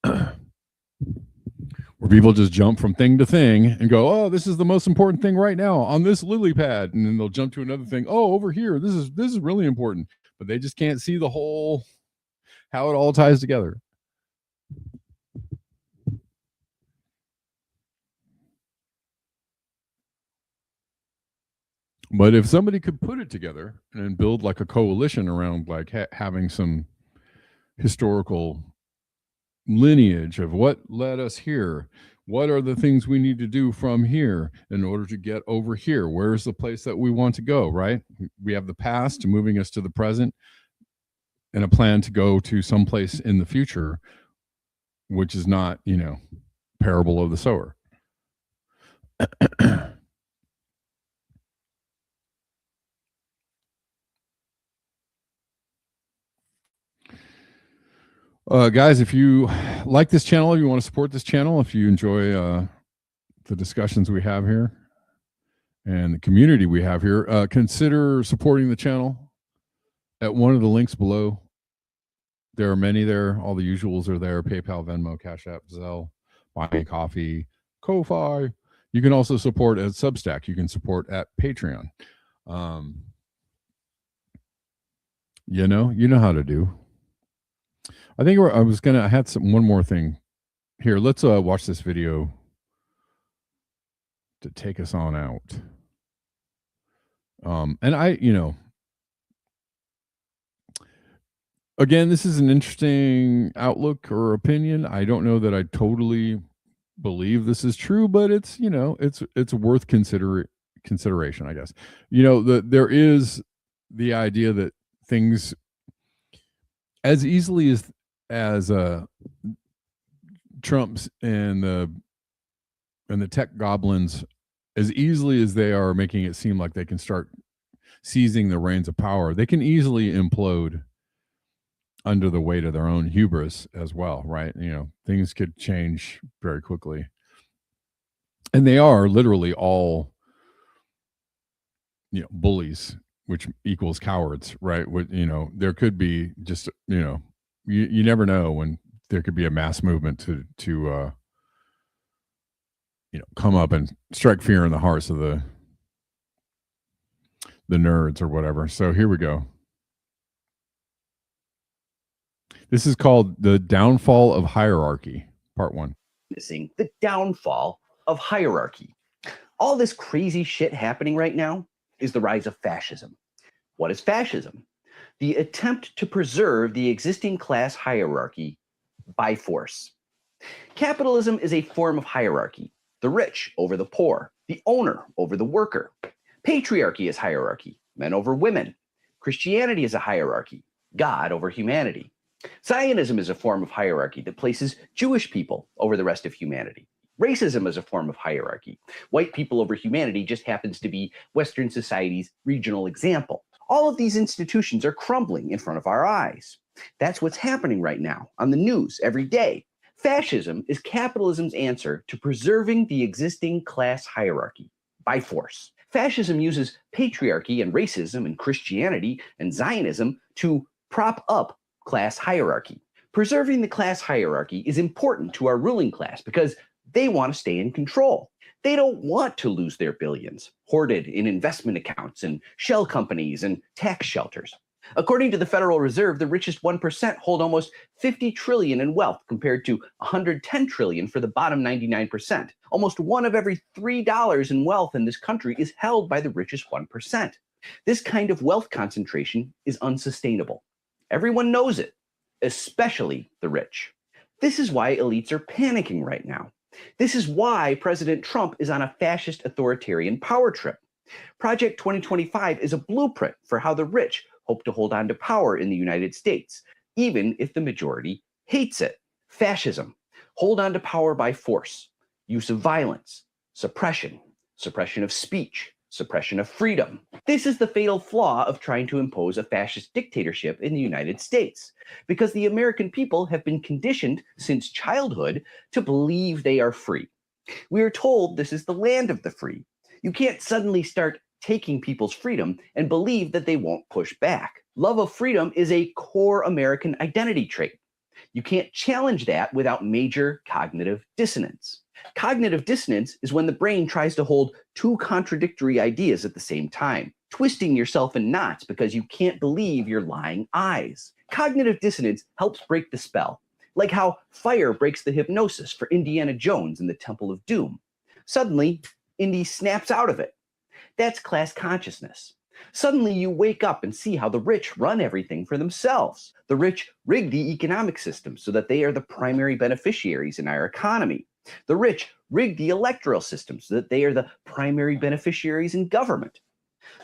Where people just jump from thing to thing and go, oh, this is the most important thing right now on this lily pad. And then they'll jump to another thing. Oh, over here, this is really important. But they just can't see the whole, how it all ties together. But if somebody could put it together and build like a coalition around like having some historical lineage of what led us here, what are the things we need to do from here in order to get over here, where's the place that we want to go, right? We have the past moving us to the present and a plan to go to someplace in the future, which is not, parable of the sower. Guys, if you like this channel, if you want to support this channel, if you enjoy the discussions we have here and the community we have here, consider supporting the channel at one of the links below. There are many there. All the usuals are there: PayPal, Venmo, CashApp, Zelle, Buy Me Coffee, Ko-Fi. You can also support at Substack. You can support at Patreon. You know how to do. I think I had one more thing here. Let's watch this video to take us on out. And again, this is an interesting outlook or opinion. I don't know that I totally believe this is true, but it's worth consideration, I guess. There is the idea that things as easily as Trump's and the tech goblins, as easily as they are making it seem like they can start seizing the reins of power, they can easily implode under the weight of their own hubris as well, right? Things could change very quickly. And they are literally all, bullies, which equals cowards, right? There could be just, you never know when there could be a mass movement to come up and strike fear in the hearts of the nerds or whatever. So here we go. This is called The Downfall of Hierarchy, Part 1. The downfall of hierarchy. All this crazy shit happening right now is the rise of fascism. What is fascism? The attempt to preserve the existing class hierarchy by force. Capitalism is a form of hierarchy. The rich over the poor, the owner over the worker. Patriarchy is hierarchy, men over women. Christianity is a hierarchy, God over humanity. Zionism is a form of hierarchy that places Jewish people over the rest of humanity. Racism is a form of hierarchy. White people over humanity just happens to be Western society's regional example. All of these institutions are crumbling in front of our eyes. That's what's happening right now on the news every day. Fascism is capitalism's answer to preserving the existing class hierarchy by force. Fascism uses patriarchy and racism and Christianity and Zionism to prop up class hierarchy. Preserving the class hierarchy is important to our ruling class because they want to stay in control. They don't want to lose their billions, hoarded in investment accounts and shell companies and tax shelters. According to the Federal Reserve, the richest 1% hold almost 50 trillion in wealth compared to 110 trillion for the bottom 99%. Almost one of every $3 in wealth in this country is held by the richest 1%. This kind of wealth concentration is unsustainable. Everyone knows it, especially the rich. This is why elites are panicking right now. This is why President Trump is on a fascist authoritarian power trip. Project 2025 is a blueprint for how the rich hope to hold on to power in the United States, even if the majority hates it. Fascism, hold on to power by force, use of violence, suppression of speech, suppression of freedom. This is the fatal flaw of trying to impose a fascist dictatorship in the United States, because the American people have been conditioned since childhood to believe they are free. We are told this is the land of the free. You can't suddenly start taking people's freedom and believe that they won't push back. Love of freedom is a core American identity trait. You can't challenge that without major cognitive dissonance. Cognitive dissonance is when the brain tries to hold two contradictory ideas at the same time, twisting yourself in knots because you can't believe your lying eyes. Cognitive dissonance helps break the spell, like how fire breaks the hypnosis for Indiana Jones in the Temple of Doom. Suddenly, Indy snaps out of it. That's class consciousness. Suddenly you wake up and see how the rich run everything for themselves. The rich rig the economic system so that they are the primary beneficiaries in our economy. The rich rig the electoral system so that they are the primary beneficiaries in government.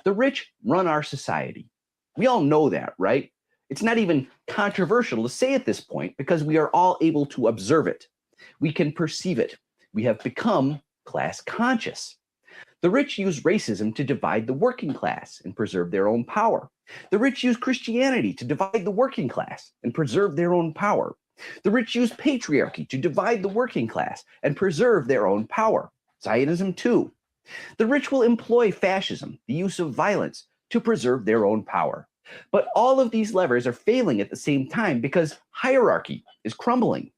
The rich run our society. We all know that, right? It's not even controversial to say at this point because we are all able to observe it. We can perceive it. We have become class conscious. The rich use racism to divide the working class and preserve their own power. The rich use Christianity to divide the working class and preserve their own power. The rich use patriarchy to divide the working class and preserve their own power. Zionism too. The rich will employ fascism, the use of violence, to preserve their own power. But all of these levers are failing at the same time because hierarchy is crumbling.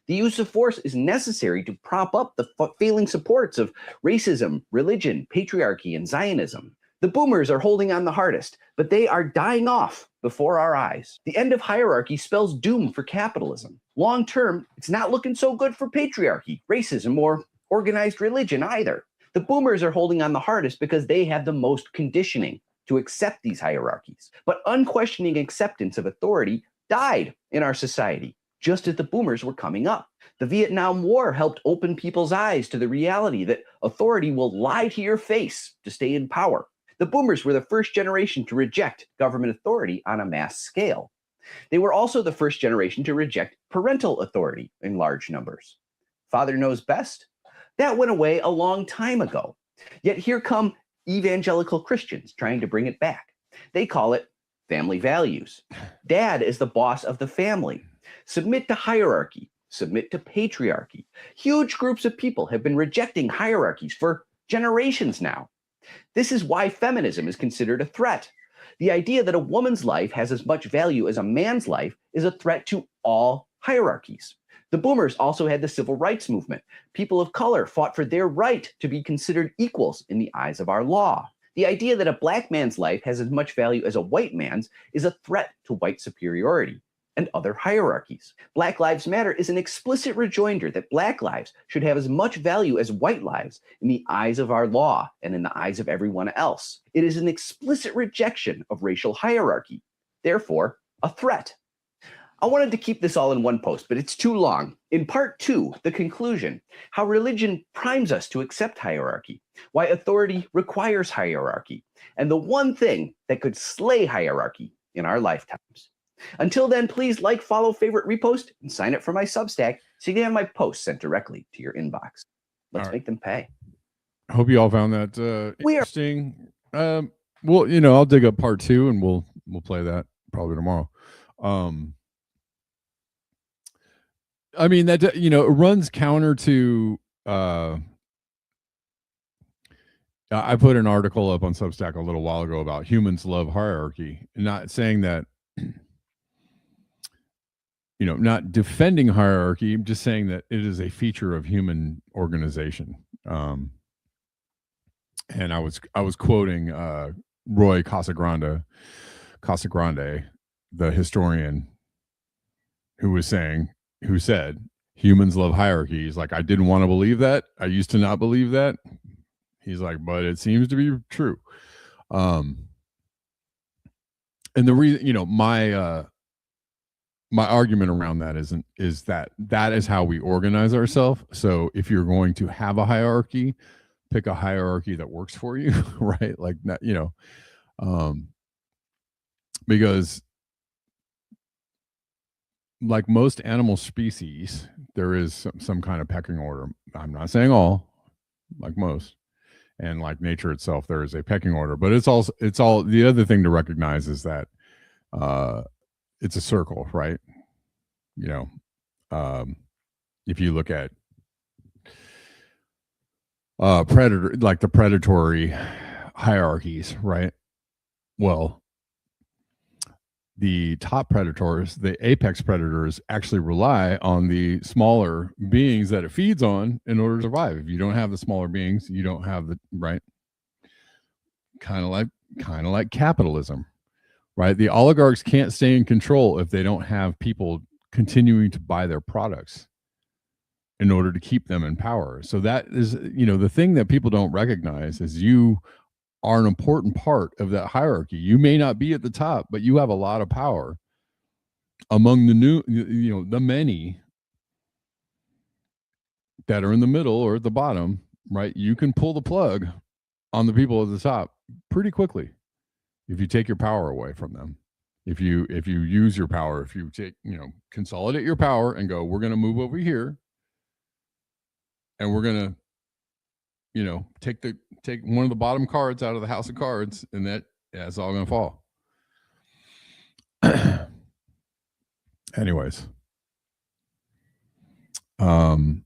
The use of force is necessary to prop up the failing supports of racism, religion, patriarchy, and Zionism. The boomers are holding on the hardest, but they are dying off before our eyes. The end of hierarchy spells doom for capitalism. Long term, it's not looking so good for patriarchy, racism, or organized religion either. The boomers are holding on the hardest because they have the most conditioning to accept these hierarchies. But unquestioning acceptance of authority died in our society just as the boomers were coming up. The Vietnam War helped open people's eyes to the reality that authority will lie to your face to stay in power. The boomers were the first generation to reject government authority on a mass scale. They were also the first generation to reject parental authority in large numbers. Father knows best? That went away a long time ago. Yet here come evangelical Christians trying to bring it back. They call it family values. Dad is the boss of the family. Submit to hierarchy. Submit to patriarchy. Huge groups of people have been rejecting hierarchies for generations now. This is why feminism is considered a threat. The idea that a woman's life has as much value as a man's life is a threat to all hierarchies. The boomers also had the civil rights movement. People of color fought for their right to be considered equals in the eyes of our law. The idea that a black man's life has as much value as a white man's is a threat to white superiority and other hierarchies. Black Lives Matter is an explicit rejoinder that black lives should have as much value as white lives in the eyes of our law and in the eyes of everyone else. It is an explicit rejection of racial hierarchy, therefore a threat. I wanted to keep this all in one post, but it's too long. In part 2, the conclusion, how religion primes us to accept hierarchy, why authority requires hierarchy, and the one thing that could slay hierarchy in our lifetimes. Until then, please like, follow, favorite, repost, and sign up for my Substack so you can have my posts sent directly to your inbox. Let's make them pay. I hope you all found that interesting. Well, I'll dig up part 2 and we'll play that probably tomorrow. I mean, that it runs counter to I put an article up on Substack a little while ago about humans love hierarchy, not saying that not defending hierarchy, just saying that it is a feature of human organization. And I was quoting Roy Casagrande, the historian, who said humans love hierarchy. He's like, I didn't want to believe that. I used to not believe that. He's like, but it seems to be true. And the reason, my argument around that is that is how we organize ourselves. So if you're going to have a hierarchy, pick a hierarchy that works for you, right? Like, because like most animal species, there is some kind of pecking order. I'm not saying all, like most, and like nature itself, there is a pecking order. But it's all the other thing to recognize is that it's a circle, right? If you look at predator, like the predatory hierarchies, right? Well, the top predators, the apex predators, actually rely on the smaller beings that it feeds on in order to survive. If you don't have the smaller beings, you don't have the right. Kind of like capitalism, right? The oligarchs can't stay in control if they don't have people continuing to buy their products in order to keep them in power. So that is, the thing that people don't recognize is you are an important part of that hierarchy. You may not be at the top, but you have a lot of power among the many that are in the middle or at the bottom, right? You can pull the plug on the people at the top pretty quickly if you take your power away from them. If you use your power, if you take, consolidate your power and go, we're going to move over here and we're going to, take one of the bottom cards out of the house of cards, and that's all going to fall. Anyways, so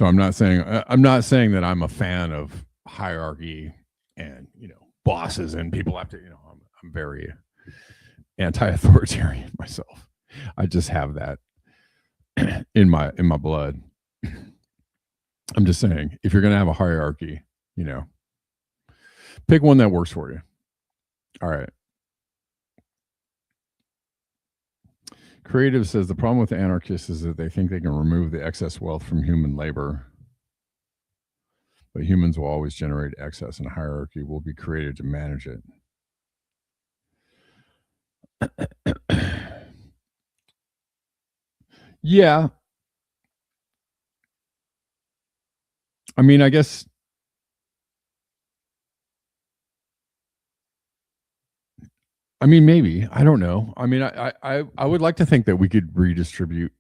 I'm not saying that I'm a fan of hierarchy and bosses and people have to, I'm very anti-authoritarian myself. I just have that in my blood. I'm just saying, if you're going to have a hierarchy, pick one that works for you. All right. Creative says the problem with anarchists is that they think they can remove the excess wealth from human labor. But humans will always generate excess, and a hierarchy will be created to manage it. Yeah. I mean, I guess maybe. I don't know. I mean, I would like to think that we could redistribute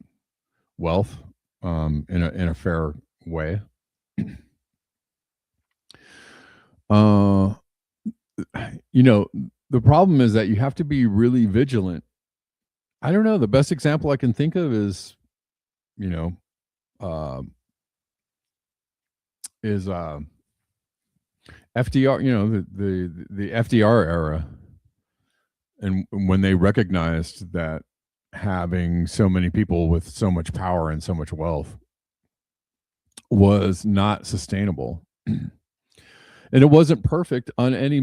wealth in a fair way. The problem is that you have to be really vigilant. I don't know. The best example I can think of is, FDR, the FDR era. And when they recognized that having so many people with so much power and so much wealth was not sustainable. And it wasn't perfect on any,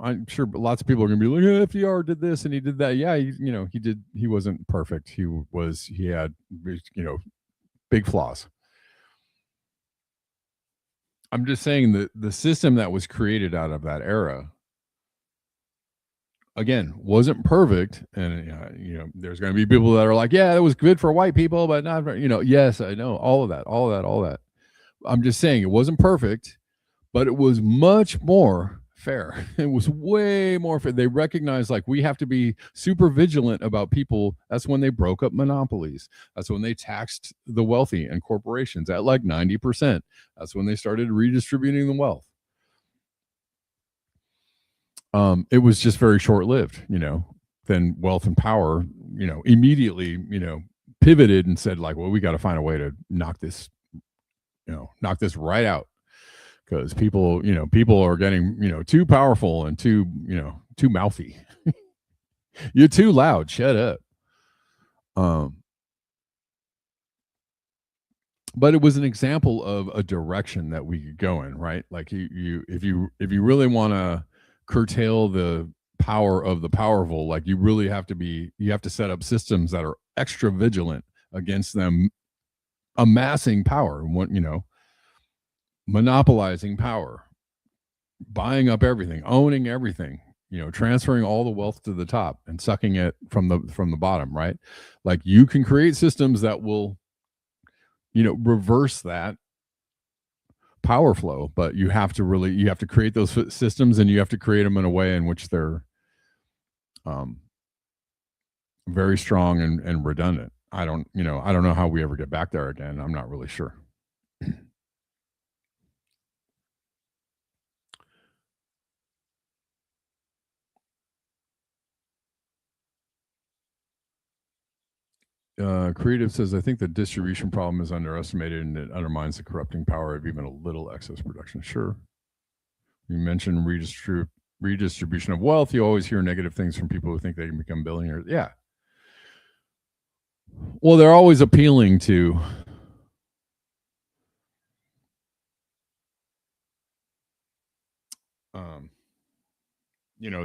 I'm sure lots of people are going to be like, FDR did this and he did that. Yeah, he wasn't perfect. He had, big flaws. I'm just saying that the system that was created out of that era, again, wasn't perfect. And, there's going to be people that are like, yeah, that was good for white people, but not for, yes, I know all of that. I'm just saying it wasn't perfect, but it was much more fair. It was way more fair. They recognized we have to be super vigilant about people. That's when they broke up monopolies. That's when they taxed the wealthy and corporations at 90%. That's when they started redistributing the wealth. It was just very short-lived, Then wealth and power, immediately, pivoted and said well, we got to find a way to knock this right out. Because people are getting, too powerful and too mouthy. You're too loud. Shut up. But it was an example of a direction that we could go in, right? If you really want to curtail the power of the powerful, you really have to set up systems that are extra vigilant against them amassing power. Monopolizing power, buying up everything, owning everything, transferring all the wealth to the top and sucking it from the bottom, right? You can create systems that will, reverse that power flow, but you have to create those systems, and you have to create them in a way in which they're very strong and redundant. I don't know how we ever get back there again. I'm not really sure. Creative says, I think the distribution problem is underestimated and it undermines the corrupting power of even a little excess production. Sure. You mentioned redistribution of wealth. You always hear negative things from people who think they can become billionaires. Yeah. Well, they're always appealing to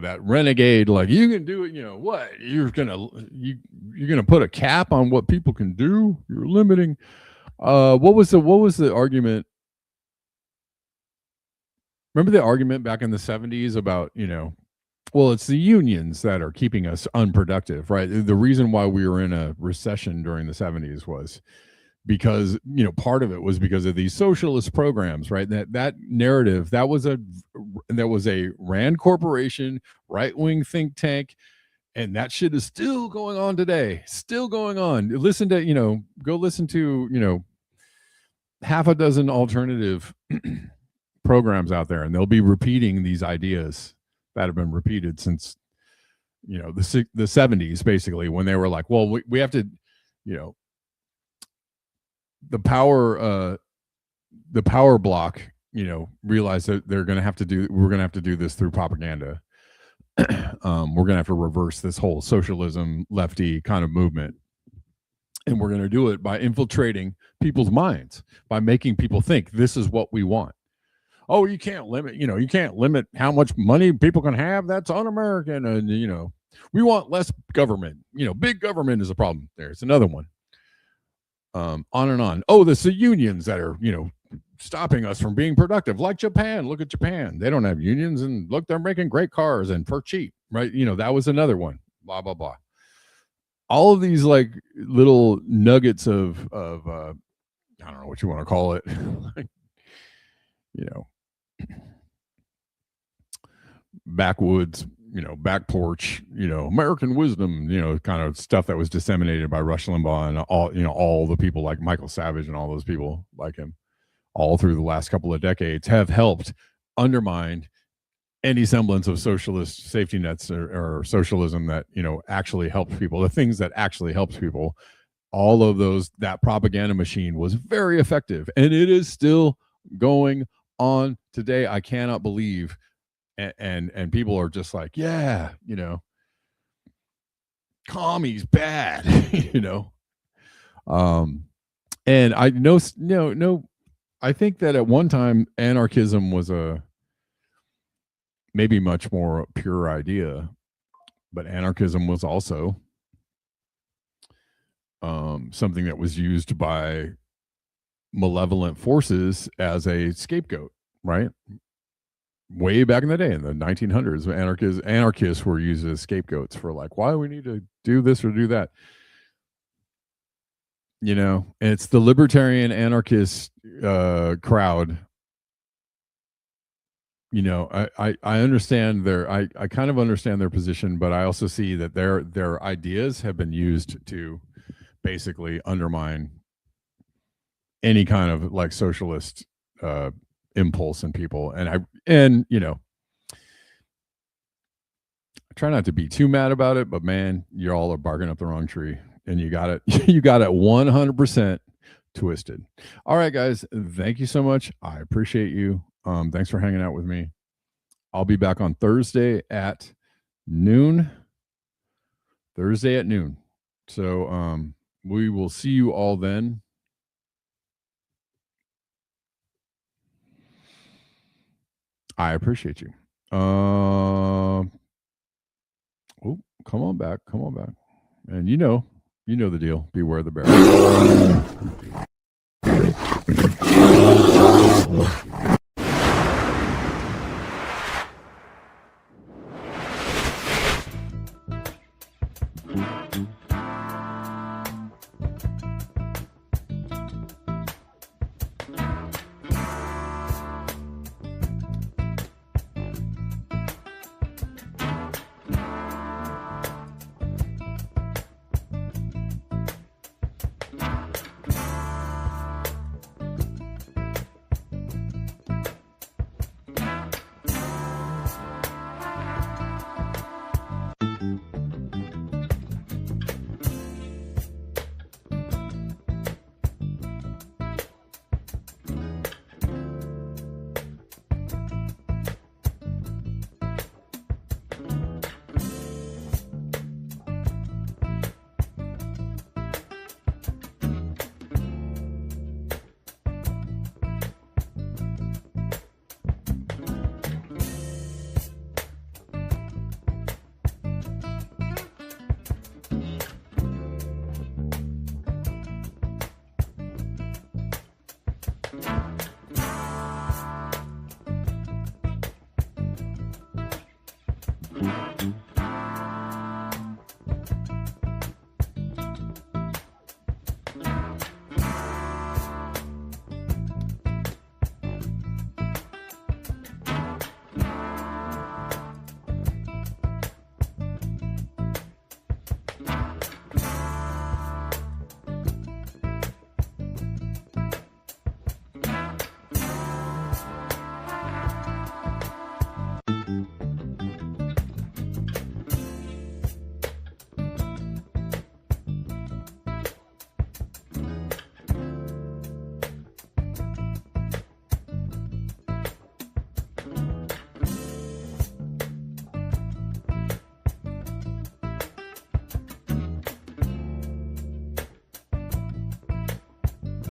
that renegade, like, you can do it, what you're gonna put a cap on what people can do. You're limiting. What was the argument? Remember the argument back in the 70s about, well, it's the unions that are keeping us unproductive, right? The reason why we were in a recession during the 70s was because, part of it was because of these socialist programs, right? That narrative, that was a Rand Corporation right-wing think tank, and that shit is still going on today. Still going on. Listen to, go listen to, half a dozen alternative programs out there, and they'll be repeating these ideas that have been repeated since the 70s, basically, when they were like, well, we have to, the power block, realize that we're going to have to do this through propaganda. We're going to have to reverse this whole socialism lefty kind of movement, and we're going to do it by infiltrating people's minds, by making people think this is what we want. Oh, you can't limit how much money people can have. That's un-American. And, we want less government. Big government is a problem. There's another one. On and on. Oh, there's the unions that are, stopping us from being productive. Like Japan. Look at Japan. They don't have unions, and look, they're making great cars and for cheap, right? That was another one. Blah, blah, blah. All of these like little nuggets of I don't know what you want to call it. Backwoods, back porch, American wisdom, kind of stuff that was disseminated by Rush Limbaugh and all the people like Michael Savage and all those people like him all through the last couple of decades have helped undermine any semblance of socialist safety nets or socialism that, actually helps people, the things that actually helps people. All of those, that propaganda machine was very effective, and it is still going on today. I cannot believe, and people are just like, yeah, commies bad, and I know, no, I think that at one time anarchism was a maybe much more pure idea, but anarchism was also something that was used by malevolent forces as a scapegoat, right? Way back in the day, in the 1900s, anarchists were used as scapegoats for like, why do we need to do this or do that? It's the libertarian anarchist crowd. I understand I kind of understand their position, but I also see that their ideas have been used to basically undermine any kind of like socialist impulse in people. And I try not to be too mad about it, but man, you all are barking up the wrong tree, and you got it 100% twisted. All right, guys, thank you so much. I appreciate you. Thanks for hanging out with me. I'll be back on Thursday at noon. So we will see you all then. I appreciate you. Oh, come on back. And you know the deal. Beware the bear.